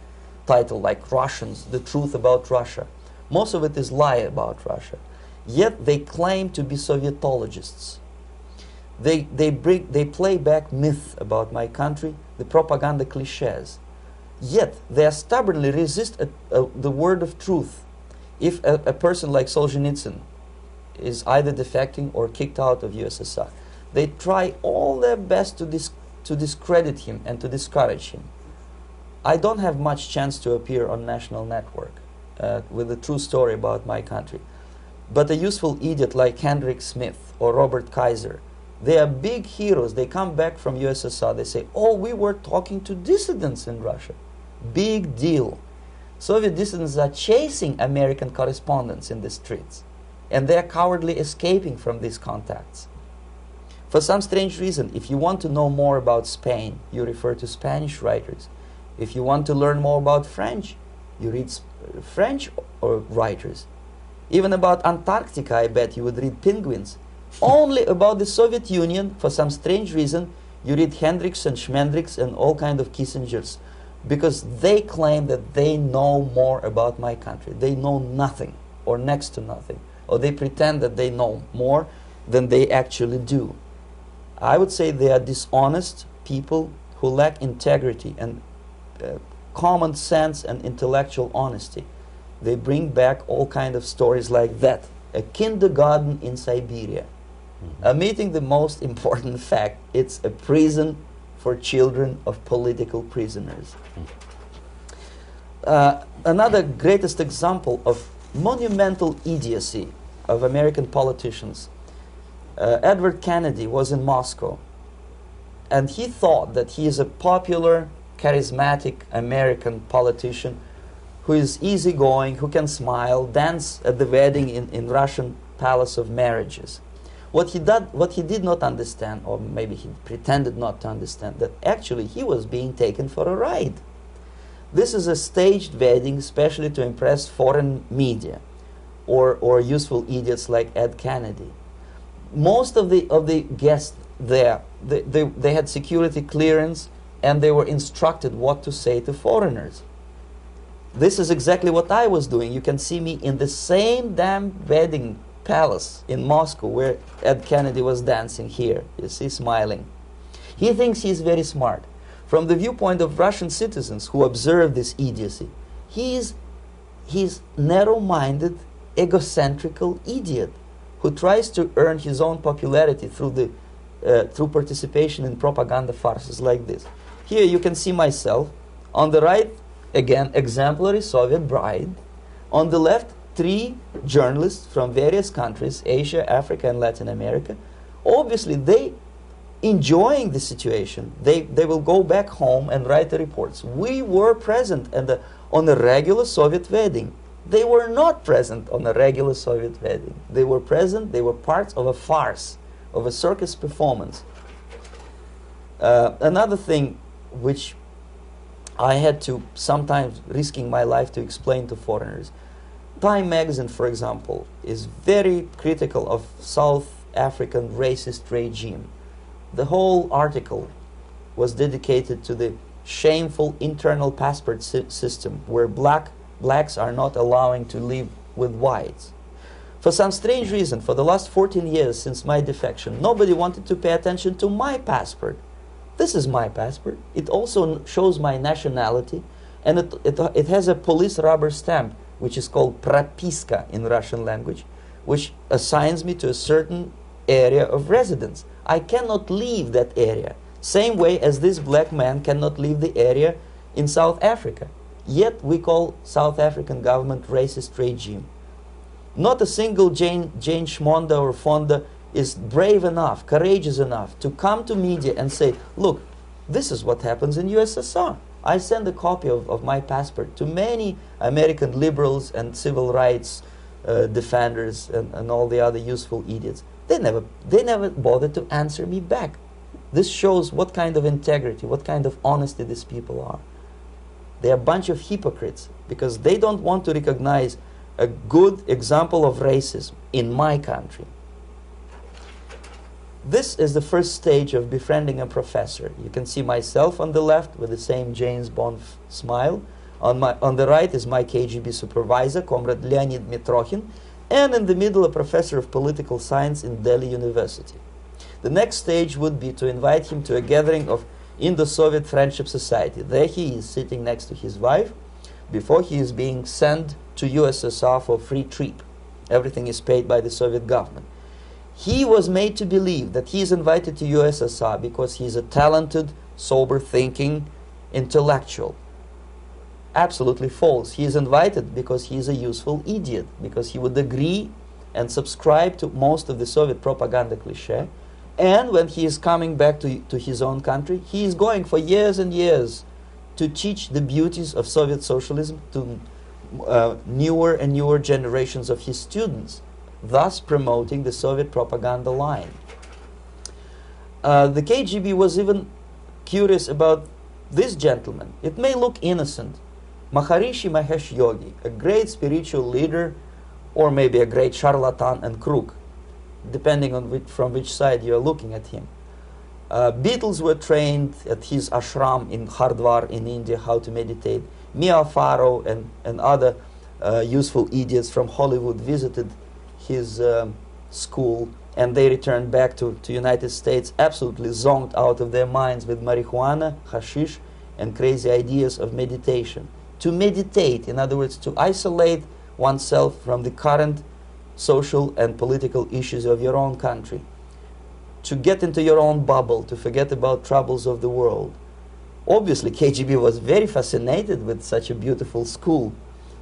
titled like Russians, The Truth About Russia. Most of it is lie about Russia. Yet they claim to be Sovietologists. They play back myth about my country, the propaganda cliches. Yet they stubbornly resist the word of truth. If a person like Solzhenitsyn is either defecting or kicked out of USSR, they try all their best to discredit him and to discourage him. I don't have much chance to appear on national network with a true story about my country. But a useful idiot like Hendrik Smith or Robert Kaiser, they are big heroes. They come back from USSR. They say, oh, we were talking to dissidents in Russia. Big deal. Soviet dissidents are chasing American correspondents in the streets, and they are cowardly escaping from these contacts. For some strange reason, if you want to know more about Spain, you refer to Spanish writers. If you want to learn more about French, you read French writers. Even about Antarctica, I bet you would read Penguins. Only about the Soviet Union, for some strange reason, you read Hendricks and Schmendricks and all kind of Kissingers, because they claim that they know more about my country. They know nothing, or next to nothing, or they pretend that they know more than they actually do. I would say they are dishonest people who lack integrity and common sense and intellectual honesty. They bring back all kind of stories like that. A kindergarten in Siberia. Omitting the most important fact, it's a prison for children of political prisoners. Another greatest example of monumental idiocy of American politicians. Edward Kennedy was in Moscow, and he thought that he is a popular, charismatic American politician who is easygoing, who can smile, dance at the wedding in Russian Palace of Marriages. What he did not understand, or maybe he pretended not to understand, that actually he was being taken for a ride. This is a staged wedding, especially to impress foreign media, or useful idiots like Ed Kennedy. Most of the guests there, they had security clearance, and they were instructed what to say to foreigners. This is exactly what I was doing. You can see me in the same damn wedding palace in Moscow where Ed Kennedy was dancing here. You see, smiling. He thinks he's very smart. From the viewpoint of Russian citizens who observe this idiocy, he's narrow-minded, egocentrical idiot who tries to earn his own popularity through participation in propaganda farces like this. Here you can see myself. On the right, again, exemplary Soviet bride. On the left, 3 journalists from various countries, Asia, Africa, and Latin America. Obviously, they enjoying the situation. They will go back home and write the reports. We were present on a regular Soviet wedding. They were not present on a regular Soviet wedding. They were present, they were parts of a farce, of a circus performance. Another thing which I had to sometimes risking my life to explain to foreigners. Time magazine, for example, is very critical of South African racist regime. The whole article was dedicated to the shameful internal passport system where blacks are not allowing to live with whites. For some strange reason, for the last 14 years since my defection, nobody wanted to pay attention to my passport. This is my passport. It also shows my nationality, and it has a police rubber stamp, which is called propiska in Russian language, which assigns me to a certain area of residence. I cannot leave that area, same way as this black man cannot leave the area in South Africa. Yet we call South African government racist regime. Not a single Jane Schmonda or Fonda is brave enough, courageous enough to come to media and say, look, this is what happens in USSR. I send a copy of my passport to many American liberals and civil rights defenders and all the other useful idiots. They never bothered to answer me back. This shows what kind of integrity, what kind of honesty these people are. They are a bunch of hypocrites because they don't want to recognize a good example of racism in my country. This is the first stage of befriending a professor. You can see myself on the left with the same James Bond smile. On the right is my KGB supervisor, Comrade Leonid Mitrokhin, and in the middle a professor of political science in Delhi University. The next stage would be to invite him to a gathering of Indo-Soviet Friendship Society. There he is sitting next to his wife before he is being sent to USSR for free trip. Everything is paid by the Soviet government. He was made to believe that he is invited to USSR because he is a talented, sober-thinking intellectual. Absolutely false. He is invited because he is a useful idiot, because he would agree and subscribe to most of the Soviet propaganda cliché. And when he is coming back to his own country, he is going for years and years to teach the beauties of Soviet socialism to newer and newer generations of his students, thus promoting the Soviet propaganda line. The KGB was even curious about this gentleman. It may look innocent. Maharishi Mahesh Yogi, a great spiritual leader, or maybe a great charlatan and crook, depending on from which side you are looking at him. Beatles were trained at his ashram in Hardwar in India how to meditate. Mia Farrow and other useful idiots from Hollywood visited his school, and they returned back to United States absolutely zonked out of their minds with marijuana, hashish, and crazy ideas of meditation. To meditate, in other words, to isolate oneself from the current social and political issues of your own country, to get into your own bubble, to forget about troubles of the world. Obviously, KGB was very fascinated with such a beautiful school,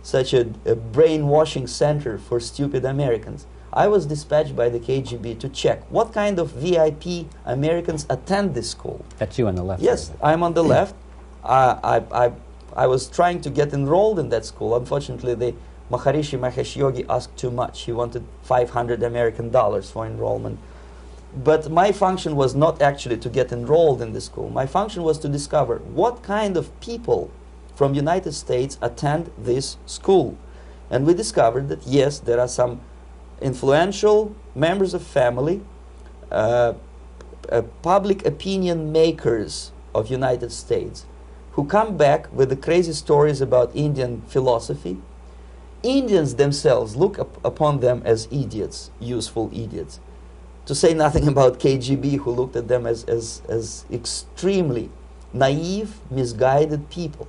such a brainwashing center for stupid Americans. I was dispatched by the KGB to check what kind of VIP Americans attend this school. That's you on the left. Yes, I'm on the left. I was trying to get enrolled in that school. Unfortunately, the Maharishi Mahesh Yogi asked too much. He wanted $500 American for enrollment. But my function was not actually to get enrolled in the school. My function was to discover what kind of people from United States attend this school. And we discovered that, yes, there are some influential members of family, public opinion makers of United States, who come back with the crazy stories about Indian philosophy. Indians themselves look upon them as idiots, useful idiots. To say nothing about KGB, who looked at them as extremely naive, misguided people.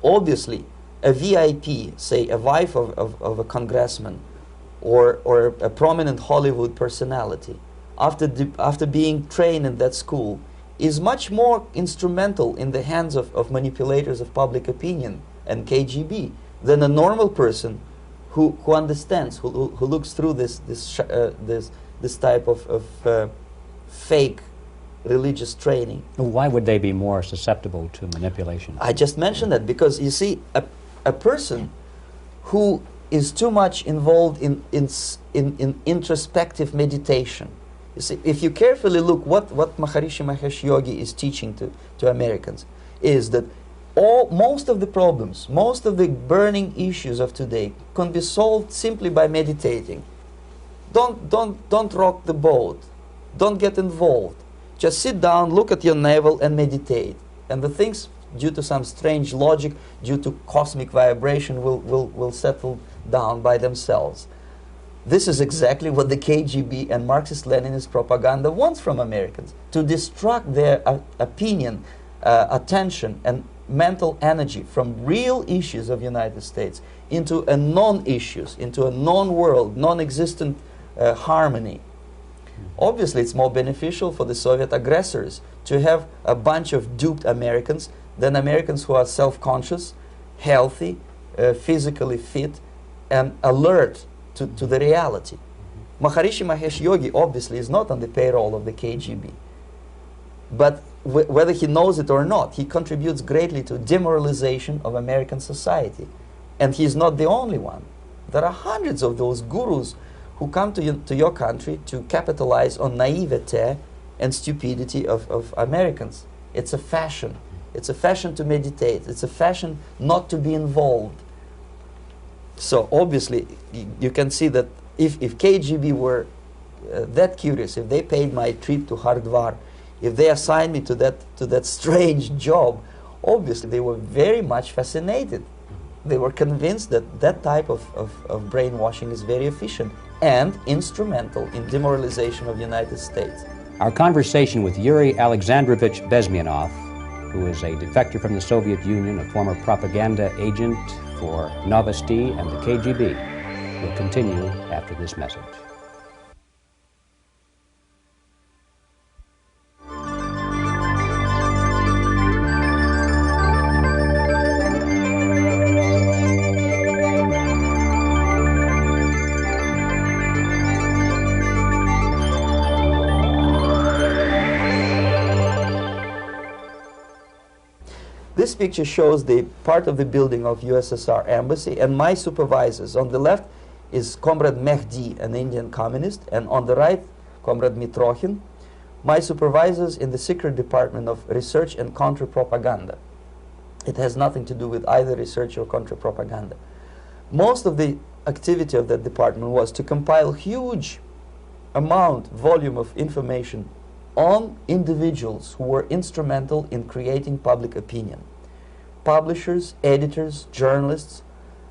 Obviously, a VIP, say a wife of a congressman, or a prominent Hollywood personality, after being trained in that school, is much more instrumental in the hands of manipulators of public opinion and KGB than a normal person who understands, who looks through this type of fake religious training. Why would they be more susceptible to manipulation? I just mentioned that because, you see, a person who is too much involved in introspective meditation. You see, if you carefully look what Maharishi Mahesh Yogi is teaching to Americans, is that most of the problems, most of the burning issues of today can be solved simply by meditating. Don't rock the boat. Don't get involved. Just sit down, look at your navel, and meditate. And the things, due to some strange logic, due to cosmic vibration, will settle down by themselves. This is exactly what the KGB and Marxist-Leninist propaganda wants from Americans, to distract their opinion, attention, and mental energy from real issues of United States into a non-issues, into a non-world, non-existent harmony. Obviously, it's more beneficial for the Soviet aggressors to have a bunch of duped Americans than Americans who are self-conscious, healthy, physically fit, and alert to the reality. Maharishi Mahesh Yogi obviously is not on the payroll of the KGB. But whether he knows it or not, he contributes greatly to demoralization of American society. And he's not the only one. There are hundreds of those gurus who come to your country to capitalize on naivete and stupidity of Americans. It's a fashion. It's a fashion to meditate. It's a fashion not to be involved. So obviously, you can see that if KGB were that curious, if they paid my trip to Hardwar, if they assigned me to that strange job, obviously they were very much fascinated. They were convinced that that type of brainwashing is very efficient and instrumental in demoralization of the United States. Our conversation with Yuri Alexandrovich Bezmenov, who is a defector from the Soviet Union, a former propaganda agent for Novosti and the KGB, will continue after this message. This picture shows the part of the building of USSR embassy, and my supervisors. On the left is Comrade Mehdi, an Indian communist, and on the right, Comrade Mitrokhin, my supervisors in the secret department of research and counter-propaganda. It has nothing to do with either research or counter-propaganda. Most of the activity of that department was to compile huge volume of information on individuals who were instrumental in creating public opinion. Publishers, editors, journalists,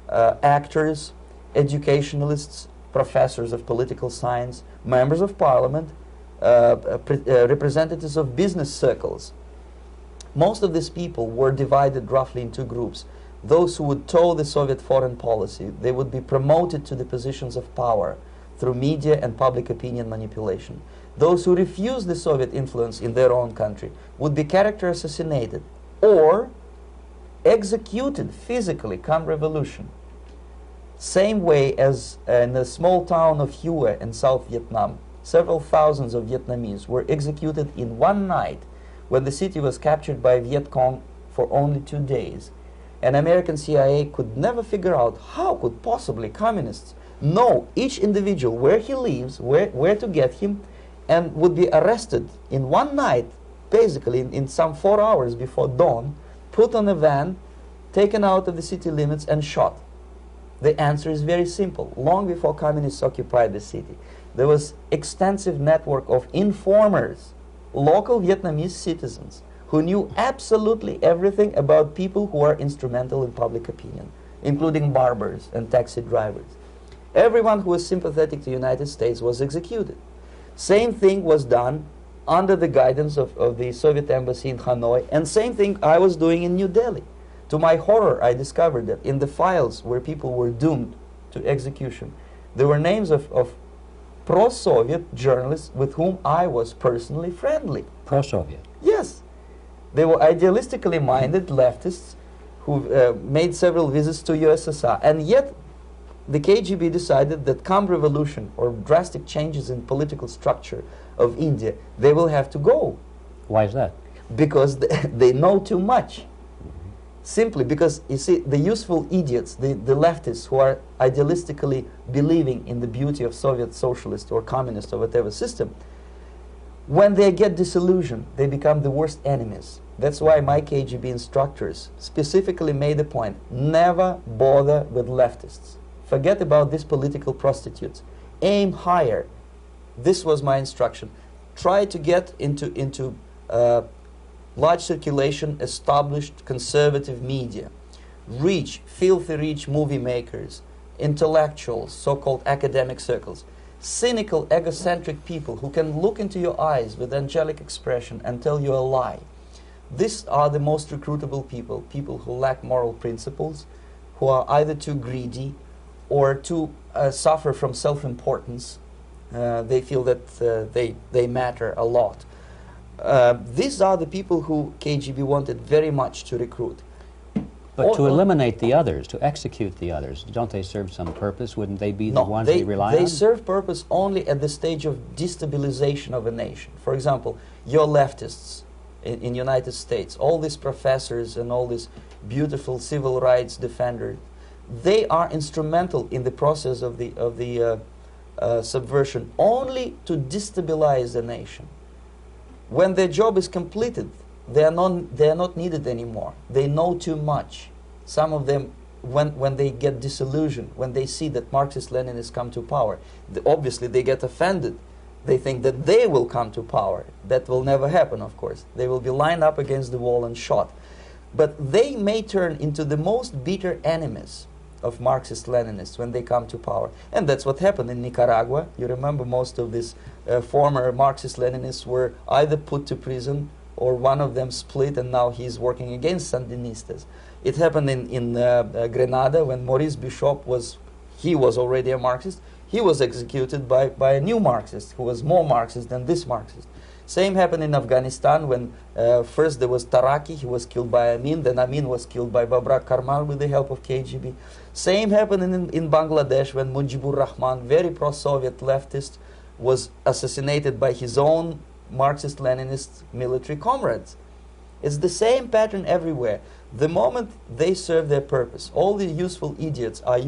actors, educationalists, professors of political science, members of parliament, representatives of business circles. Most of these people were divided roughly in two groups. Those who would toe the Soviet foreign policy, they would be promoted to the positions of power through media and public opinion manipulation. Those who refused the Soviet influence in their own country would be character assassinated or executed physically come revolution. Same way as in the small town of Hue in South Vietnam, several thousands of Vietnamese were executed in one night when the city was captured by Viet Cong for only 2 days. And American CIA could never figure out how could possibly communists know each individual, where he lives, where to get him, and would be arrested in one night, basically in some 4 hours before dawn, put on a van, taken out of the city limits and shot. The answer is very simple. Long before communists occupied the city, there was extensive network of informers, local Vietnamese citizens, who knew absolutely everything about people who are instrumental in public opinion, including barbers and taxi drivers. Everyone who was sympathetic to the United States was executed. Same thing was done under the guidance of the Soviet embassy in Hanoi, and same thing I was doing in New Delhi. To my horror, I discovered that in the files where people were doomed to execution, there were names of pro-Soviet journalists with whom I was personally friendly. Pro-Soviet? Yes. They were idealistically minded leftists who made several visits to USSR, and yet the KGB decided that come revolution or drastic changes in political structure of India, they will have to go. Why is that? Because they know too much. Simply because, you see, the useful idiots, the leftists who are idealistically believing in the beauty of Soviet socialist or communist or whatever system, when they get disillusioned, they become the worst enemies. That's why my KGB instructors specifically made the point, never bother with leftists. Forget about these political prostitutes. Aim higher. This was my instruction. Try to get into large circulation, established conservative media. Rich, filthy rich movie makers, intellectuals, so-called academic circles. Cynical, egocentric people who can look into your eyes with angelic expression and tell you a lie. These are the most recruitable people, people who lack moral principles, who are either too greedy or to suffer from self-importance. They feel that they matter a lot. These are the people who KGB wanted very much to recruit. But to eliminate the others, to execute the others, don't they serve some purpose? Wouldn't they be the ones they rely on? They serve purpose only at the stage of destabilization of a nation. For example, your leftists in United States, all these professors and all these beautiful civil rights defenders, they are instrumental in the process of the subversion only to destabilize the nation. When their job is completed, they are not needed anymore. They know too much. Some of them, when they get disillusioned, when they see that Marxist-Leninists come to power, obviously they get offended. They think that they will come to power. That will never happen, of course. They will be lined up against the wall and shot. But they may turn into the most bitter enemies of Marxist-Leninists when they come to power. And that's what happened in Nicaragua. You remember most of these former Marxist-Leninists were either put to prison or one of them split, and now he's working against Sandinistas. It happened in Grenada when Maurice Bishop was already a Marxist. He was executed by a new Marxist who was more Marxist than this Marxist. Same happened in Afghanistan when first there was Taraki, he was killed by Amin, then Amin was killed by Babrak Karmal with the help of KGB. Same happened in Bangladesh when Mujibur Rahman, very pro-Soviet leftist, was assassinated by his own Marxist-Leninist military comrades. It's the same pattern everywhere. The moment they serve their purpose, all the useful idiots are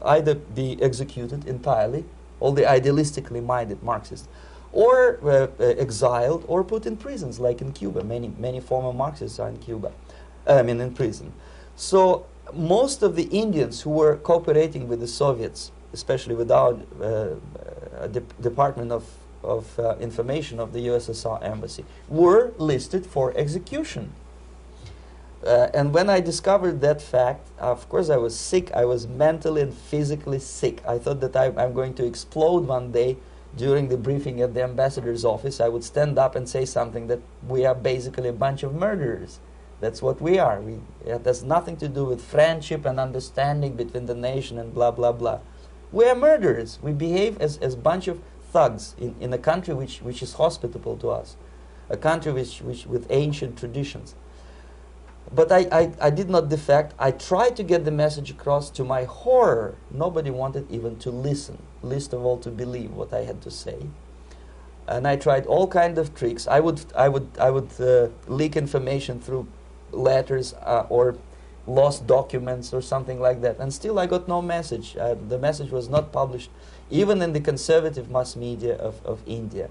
either be executed entirely, all the idealistically minded Marxists, or exiled or put in prisons, like in Cuba. Many former Marxists are in Cuba, in prison. So most of the Indians who were cooperating with the Soviets, especially with our Department of Information of the USSR Embassy, were listed for execution. And when I discovered that fact, of course I was sick. I was mentally and physically sick. I thought that I'm going to explode one day during the briefing at the ambassador's office. I would stand up and say something that we are basically a bunch of murderers. That's what we are. It has nothing to do with friendship and understanding between the nation and blah, blah, blah. We are murderers. We behave as a bunch of thugs in a country which is hospitable to us, a country which with ancient traditions. But I did not defect. I tried to get the message across. To my horror, nobody wanted even to listen, least of all to believe what I had to say. And I tried all kinds of tricks. I would leak information through letters or lost documents or something like that. And still I got no message. The message was not published, even in the conservative mass media of India.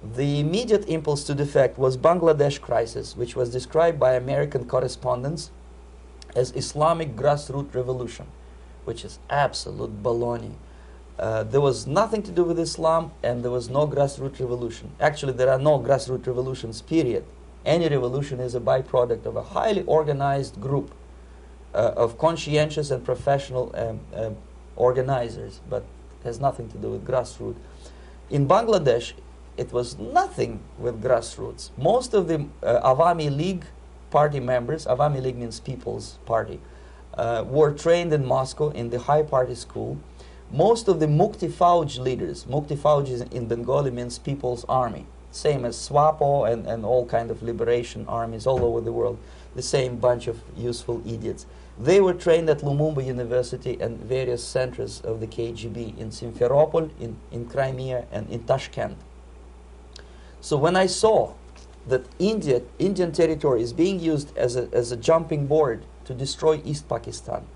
The immediate impulse to defect was Bangladesh crisis, which was described by American correspondents as Islamic grassroots revolution, which is absolute baloney. There was nothing to do with Islam, and there was no grassroots revolution. Actually, there are no grassroots revolutions, period. Any revolution is a byproduct of a highly organized group of conscientious and professional organizers, but has nothing to do with grassroots. In Bangladesh, it was nothing with grassroots. Most of the Awami League party members, Awami League means People's Party, were trained in Moscow in the High Party School. Most of the Mukti Fauj leaders, Mukti Fauj in Bengali means People's Army, same as SWAPO and all kind of liberation armies all over the world, the same bunch of useful idiots. They were trained at Lumumba University and various centers of the KGB in Simferopol, in Crimea, and in Tashkent. So when I saw that Indian territory is being used as a jumping board to destroy East Pakistan,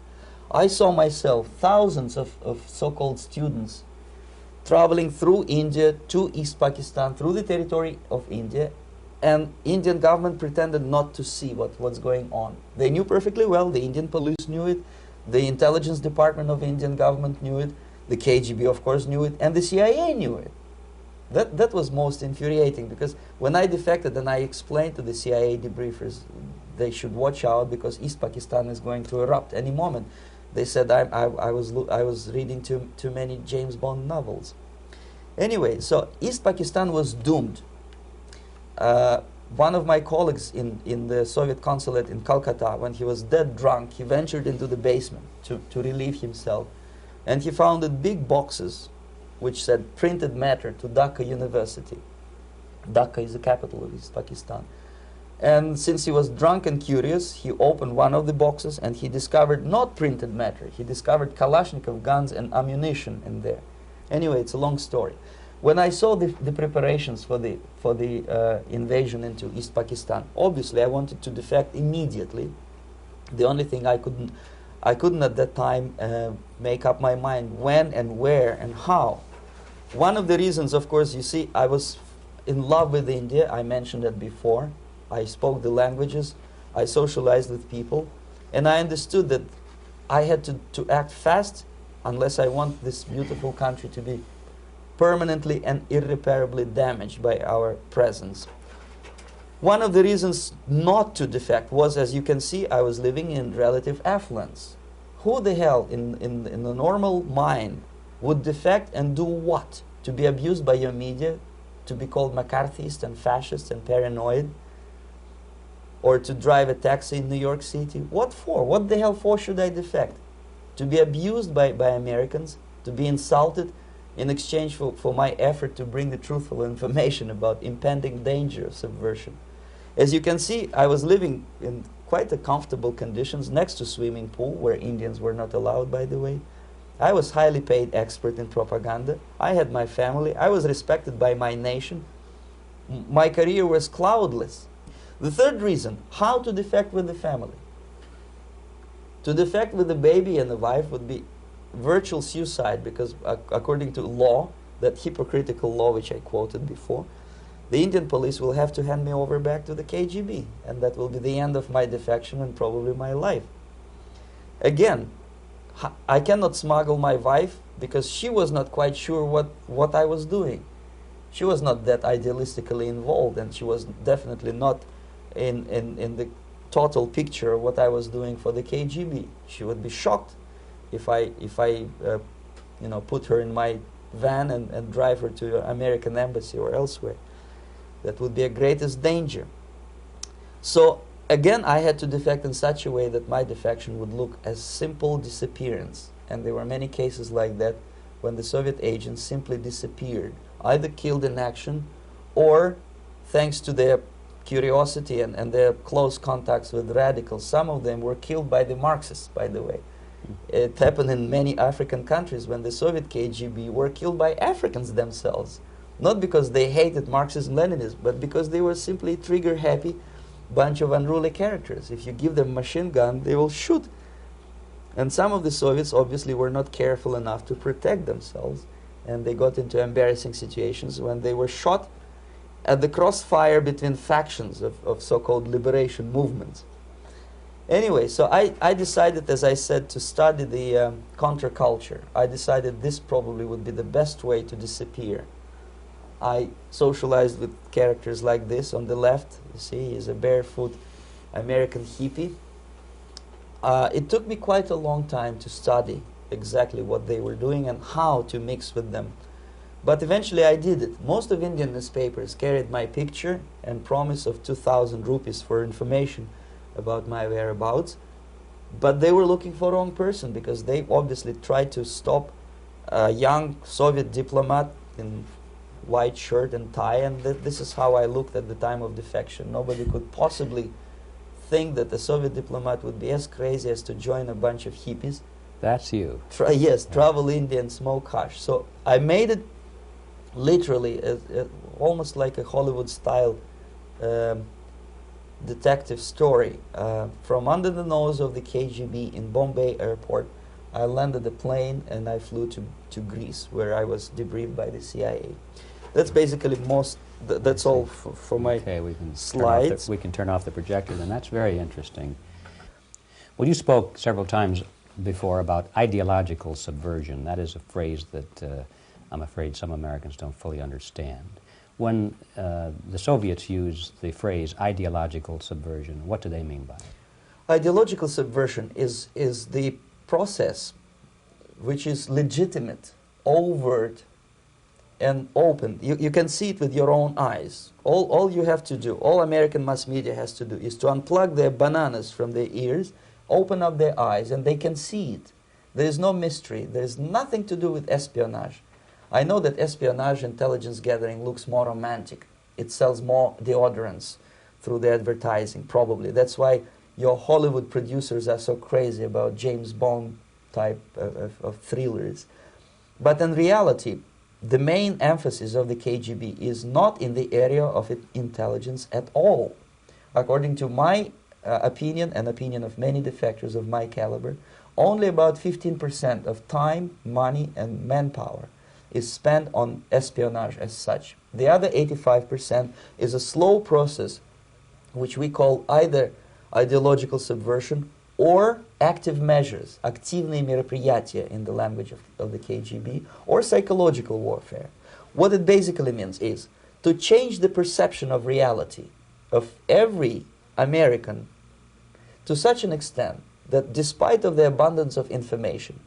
I saw myself thousands of so-called students traveling through India to East Pakistan, through the territory of India, and Indian government pretended not to see what's going on. They knew perfectly well, the Indian police knew it, the intelligence department of the Indian government knew it, the KGB of course knew it, and the CIA knew it. That was most infuriating, because when I defected and I explained to the CIA debriefers they should watch out because East Pakistan is going to erupt any moment, they said I was reading too many James Bond novels. Anyway, so East Pakistan was doomed. One of my colleagues in the Soviet consulate in Calcutta, when he was dead drunk, he ventured into the basement to relieve himself, and he found big boxes which said printed matter to Dhaka University. Dhaka is the capital of East Pakistan. And since he was drunk and curious, he opened one of the boxes and he discovered not printed matter. He discovered Kalashnikov guns and ammunition in there. Anyway, it's a long story. When I saw the preparations for the invasion into East Pakistan, obviously I wanted to defect immediately. The only thing I couldn't at that time make up my mind when and where and how. One of the reasons, of course, you see, I was in love with India. I mentioned that before. I spoke the languages. I socialized with people. And I understood that I had to act fast unless I want this beautiful country to be permanently and irreparably damaged by our presence. One of the reasons not to defect was, as you can see, I was living in relative affluence. Who the hell in the normal mind would defect and do what? To be abused by your media, to be called McCarthyist and fascist and paranoid, or to drive a taxi in New York City? What for? What the hell for should I defect? To be abused by Americans, to be insulted in exchange for my effort to bring the truthful information about impending danger of subversion. As you can see, I was living in quite a comfortable conditions next to swimming pool, where Indians were not allowed, by the way. I was highly paid expert in propaganda. I had my family. I was respected by my nation. My career was cloudless. The third reason, how to defect with the family. To defect with the baby and the wife would be virtual suicide, because according to law, that hypocritical law which I quoted before, the Indian police will have to hand me over back to the KGB, and that will be the end of my defection and probably my life. Again, I cannot smuggle my wife because she was not quite sure what I was doing. She was not that idealistically involved, and she was definitely not in the total picture of what I was doing for the KGB. She would be shocked if I put her in my van and drive her to the American embassy or elsewhere. That would be a greatest danger. So again, I had to defect in such a way that my defection would look as simple disappearance. And there were many cases like that when the Soviet agents simply disappeared, either killed in action or, thanks to their curiosity and their close contacts with radicals, some of them were killed by the Marxists, by the way. It happened in many African countries when the Soviet KGB were killed by Africans themselves. Not because they hated Marxism, Leninism, but because they were simply trigger-happy bunch of unruly characters. If you give them a machine gun, they will shoot. And some of the Soviets obviously were not careful enough to protect themselves, and they got into embarrassing situations when they were shot at the crossfire between factions of so-called liberation movements. Anyway, so I decided, as I said, to study the counterculture. I decided this probably would be the best way to disappear. I socialized with characters like this. On the left, you see, is a barefoot American hippie. It took me quite a long time to study exactly what they were doing and how to mix with them. But eventually I did it. Most of Indian newspapers carried my picture and promise of 2,000 rupees for information about my whereabouts. But they were looking for the wrong person, because they obviously tried to stop a young Soviet diplomat in white shirt and tie, and this is how I looked at the time of defection. Nobody could possibly think that a Soviet diplomat would be as crazy as to join a bunch of hippies. That's you. Yes, travel India and smoke hash. So I made it literally almost like a Hollywood-style detective story. From under the nose of the KGB in Bombay airport, I landed the plane and I flew to Greece, where I was debriefed by the CIA. That's basically that's all for my slides. We can turn off the projector, and that's very interesting. Well, you spoke several times before about ideological subversion. That is a phrase that I'm afraid some Americans don't fully understand. When the Soviets use the phrase ideological subversion, what do they mean by it? Ideological subversion is the process which is legitimate, overt, and open. You can see it with your own eyes. All you have to do, all American mass media has to do, is to unplug their bananas from their ears, open up their eyes, and they can see it. There is no mystery. There is nothing to do with espionage. I know that espionage intelligence gathering looks more romantic. It sells more deodorants through the advertising, probably. That's why your Hollywood producers are so crazy about James Bond type of thrillers. But in reality, the main emphasis of the KGB is not in the area of intelligence at all. According to my opinion and opinion of many defectors of my caliber, only about 15% of time, money, and manpower is spent on espionage as such. The other 85% is a slow process which we call either ideological subversion or active measures, активные мероприятия in the language of the KGB, or psychological warfare. What it basically means is to change the perception of reality of every American to such an extent that despite of the abundance of information,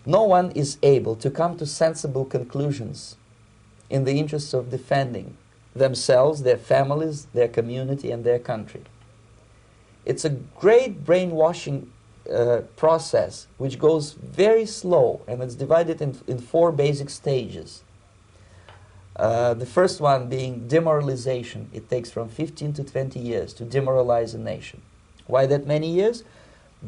no one is able to come to sensible conclusions in the interests of defending themselves, their families, their community, and their country. It's a great brainwashing process which goes very slow, and it's divided in 4 basic stages. The first one being demoralization. It takes from 15 to 20 years to demoralize a nation. Why that many years?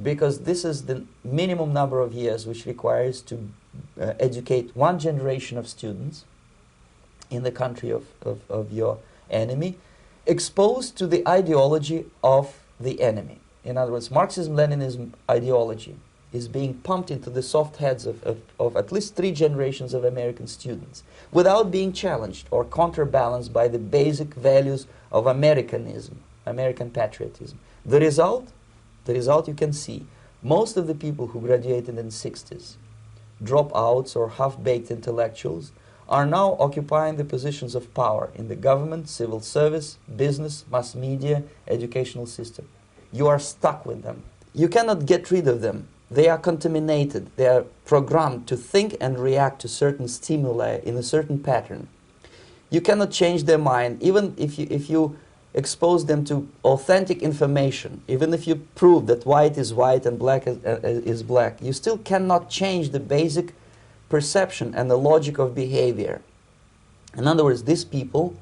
Because this is the minimum number of years which requires to educate one generation of students in the country of your enemy, exposed to the ideology of the enemy. In other words, Marxism-Leninism ideology is being pumped into the soft heads of at least 3 generations of American students without being challenged or counterbalanced by the basic values of Americanism, American patriotism. The result you can see. Most of the people who graduated in the 60s, dropouts or half-baked intellectuals, are now occupying the positions of power in the government, civil service, business, mass media, educational system. You are stuck with them. You cannot get rid of them. They are contaminated. They are programmed to think and react to certain stimuli in a certain pattern. You cannot change their mind, even if you expose them to authentic information, even if you prove that white is white and black is black. You still cannot change the basic perception and the logic of behavior. In other words, these people,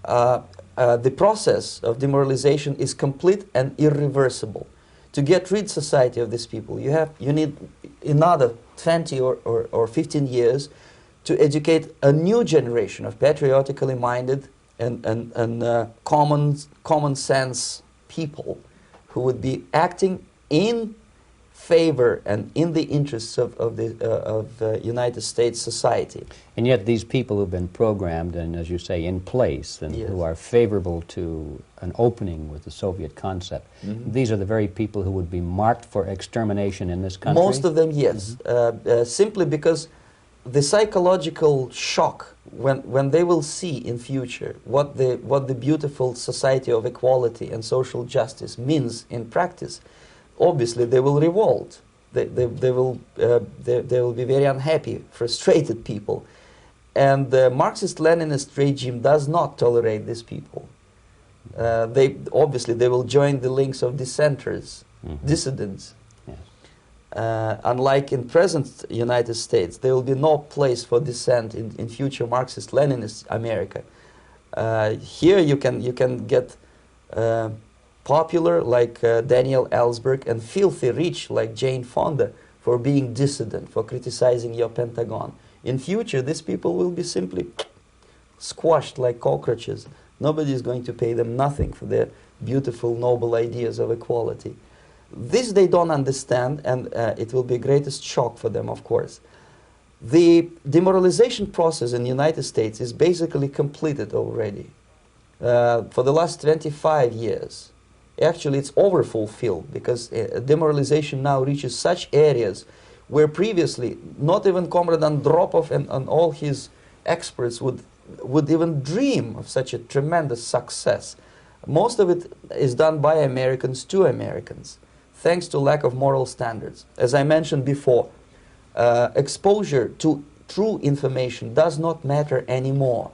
the process of demoralization is complete and irreversible. To get rid society of these people, you need another 20 or 15 years to educate a new generation of patriotically minded and common sense people who would be acting in favor and in the interests of the United States society. And yet these people who've been programmed and, as you say, in place and Yes. who are favorable to an opening with the Soviet concept, these are the very people who would be marked for extermination in this country? Most of them, yes. Simply because the psychological shock when they will see in future what the beautiful society of equality and social justice means in practice, obviously they will revolt. They will be very unhappy, frustrated people. And the Marxist-Leninist regime does not tolerate these people. Obviously they will join the links of dissenters, dissidents. Unlike in present United States, there will be no place for dissent in future Marxist-Leninist America. Here you can get popular like Daniel Ellsberg and filthy rich like Jane Fonda for being dissident, for criticizing your Pentagon. In future, these people will be simply squashed like cockroaches. Nobody is going to pay them nothing for their beautiful, noble ideas of equality. This they don't understand, and it will be a greatest shock for them, of course. The demoralization process in the United States is basically completed already. For the last 25 years, actually it's overfulfilled, because demoralization now reaches such areas where previously not even Comrade Andropov and all his experts would even dream of such a tremendous success. Most of it is done by Americans to Americans, thanks to lack of moral standards. As I mentioned before, exposure to true information does not matter anymore.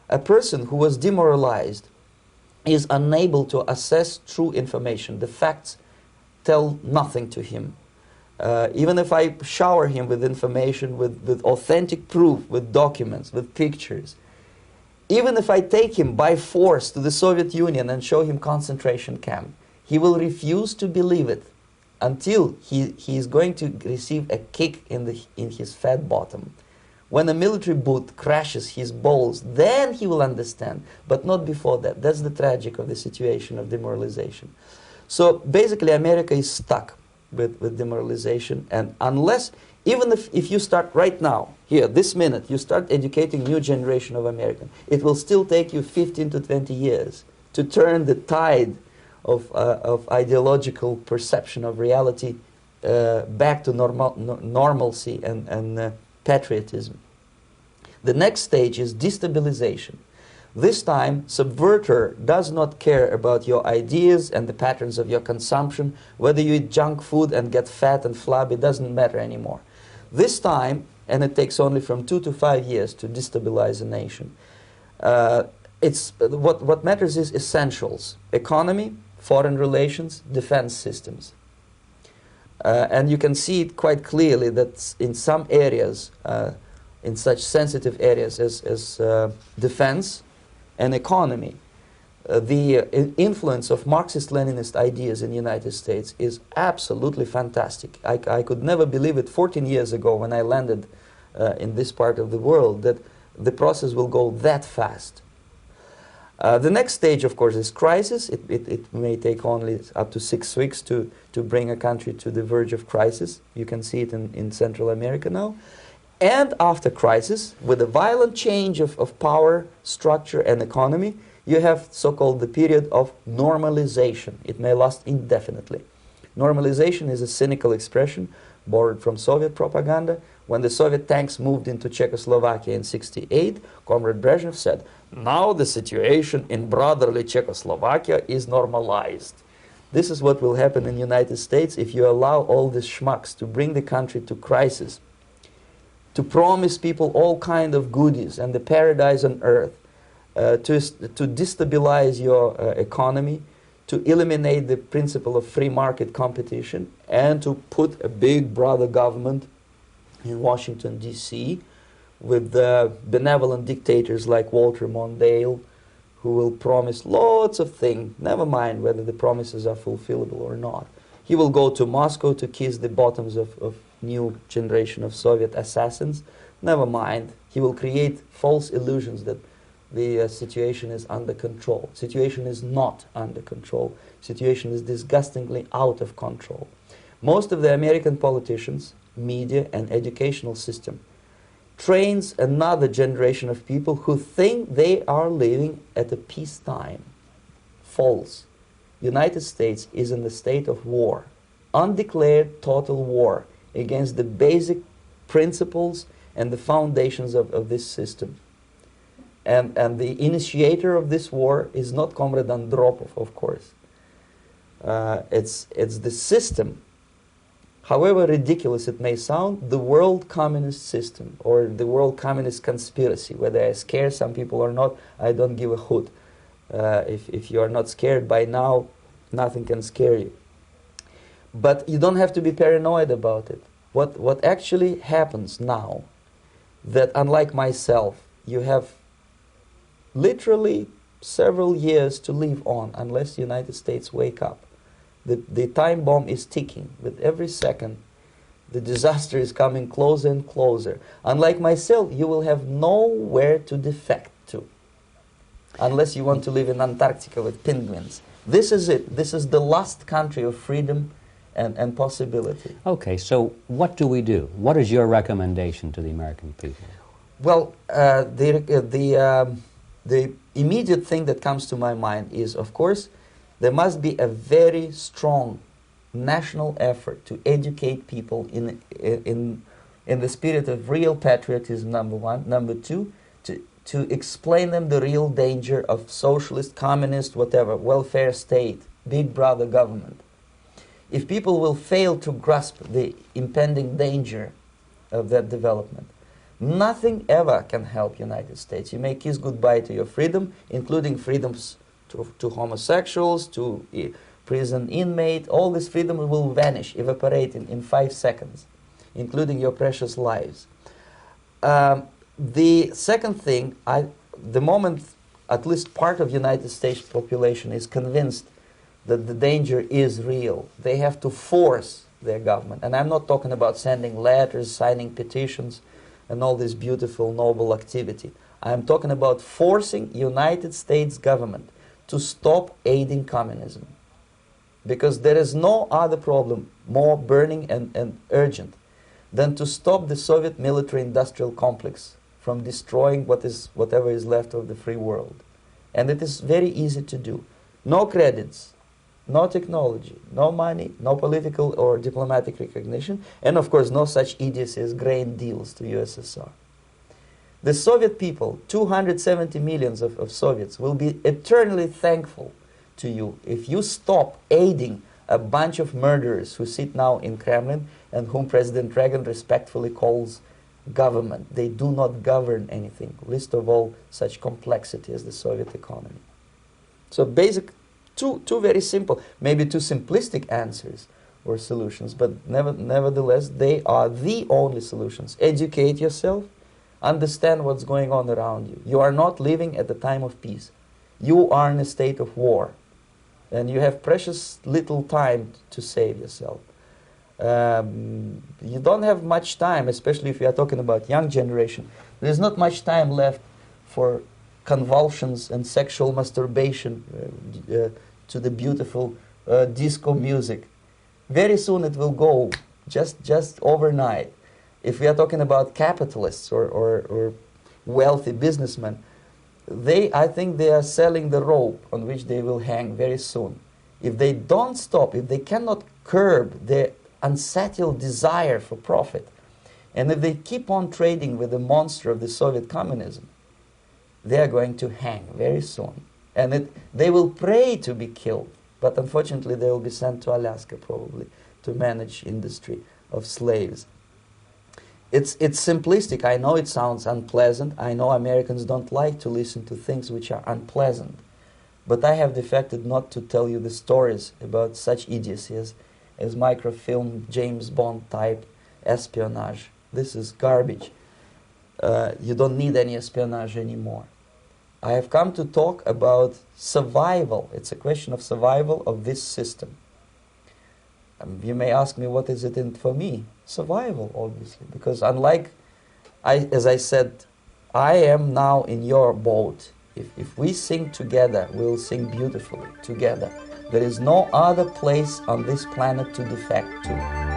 A person who was demoralized is unable to assess true information. The facts tell nothing to him. Even if I shower him with information, with authentic proof, with documents, with pictures, even if I take him by force to the Soviet Union and show him concentration camp, he will refuse to believe it until he is going to receive a kick in his fat bottom. When a military boot crashes his balls, then he will understand, but not before that. That's the tragic of the situation of demoralization. So basically America is stuck with demoralization, and unless, even if you start right now, here, this minute, you start educating new generation of Americans, it will still take you 15 to 20 years to turn the tide of ideological perception of reality back to normalcy and patriotism. The next stage is destabilization. This time, subverter does not care about your ideas and the patterns of your consumption. Whether you eat junk food and get fat and flabby, doesn't matter anymore. This time, and it takes only from 2 to 5 years to destabilize a nation, what matters is essentials: economy, foreign relations, defense systems. And you can see it quite clearly that in some areas, in such sensitive areas as defense and economy, the influence of Marxist-Leninist ideas in the United States is absolutely fantastic. I could never believe it 14 years ago when I landed in this part of the world, that the process will go that fast. The next stage, of course, is crisis. It may take only up to 6 weeks to bring a country to the verge of crisis. You can see it in Central America now. And after crisis, with a violent change of power, structure, and economy, you have so-called the period of normalization. It may last indefinitely. Normalization is a cynical expression borrowed from Soviet propaganda. When the Soviet tanks moved into Czechoslovakia in '68, Comrade Brezhnev said, "Now the situation in brotherly Czechoslovakia is normalized." This is what will happen in the United States if you allow all these schmucks to bring the country to crisis, to promise people all kind of goodies and the paradise on earth, to destabilize your economy, to eliminate the principle of free market competition, and to put a big brother government in Washington, D.C., with benevolent dictators like Walter Mondale, who will promise lots of things, never mind whether the promises are fulfillable or not. He will go to Moscow to kiss the bottoms of new generation of Soviet assassins, never mind. He will create false illusions that the situation is under control. Situation is not under control. Situation is disgustingly out of control. Most of the American politicians, media, and educational system trains another generation of people who think they are living at a peacetime. False. United States is in the state of war, undeclared total war against the basic principles and the foundations of this system. And the initiator of this war is not Comrade Andropov, of course. It's the system. However ridiculous it may sound, the world communist system or the world communist conspiracy, whether I scare some people or not, I don't give a hoot. If you are not scared by now, nothing can scare you. But you don't have to be paranoid about it. What actually happens now, that unlike myself, you have literally several years to live on unless the United States wake up. The time bomb is ticking. With every second, the disaster is coming closer and closer. Unlike myself, you will have nowhere to defect to, unless you want to live in Antarctica with penguins. This is it. This is the last country of freedom and possibility. Okay, so what do we do? What is your recommendation to the American people? Well, the immediate thing that comes to my mind is, of course, there must be a very strong national effort to educate people in the spirit of real patriotism, number one. Number two, to explain them the real danger of socialist, communist, whatever, welfare state, big brother government. If people will fail to grasp the impending danger of that development, nothing ever can help United States. You may kiss goodbye to your freedom, including freedoms to homosexuals, to prison inmate. All this freedom will vanish, evaporate in 5 seconds, including your precious lives. The second thing, the moment at least part of United States population is convinced that the danger is real, they have to force their government. And I'm not talking about sending letters, signing petitions, and all this beautiful, noble activity. I'm talking about forcing United States government to stop aiding communism. Because there is no other problem more burning and urgent than to stop the Soviet military-industrial complex from destroying whatever is left of the free world. And it is very easy to do. No credits, no technology, no money, no political or diplomatic recognition, and of course no such idiocy as grain deals to USSR. The Soviet people, 270 millions of Soviets, will be eternally thankful to you if you stop aiding a bunch of murderers who sit now in Kremlin and whom President Reagan respectfully calls government. They do not govern anything, least of all such complexity as the Soviet economy. So basic, two very simple, maybe too simplistic answers or solutions, but nevertheless they are the only solutions. Educate yourself, understand what's going on around you. You are not living at the time of peace. You are in a state of war. And you have precious little time to save yourself. You don't have much time, especially if you are talking about young generation. There's not much time left for convulsions and sexual masturbation to the beautiful disco music. Very soon it will go, just overnight. If we are talking about capitalists or wealthy businessmen, I think they are selling the rope on which they will hang very soon. If they don't stop, if they cannot curb their unsettled desire for profit, and if they keep on trading with the monster of the Soviet communism, they are going to hang very soon. And they will pray to be killed, but unfortunately they will be sent to Alaska probably to manage industry of slaves. It's simplistic. I know it sounds unpleasant. I know Americans don't like to listen to things which are unpleasant. But I have defected not to tell you the stories about such idiocy as microfilm, James Bond type espionage. This is garbage. You don't need any espionage anymore. I have come to talk about survival. It's a question of survival of this system. You may ask me, what is it in for me? Survival, obviously, because unlike, as I said, I am now in your boat. If we sing together, we'll sing beautifully together. There is no other place on this planet to defect to.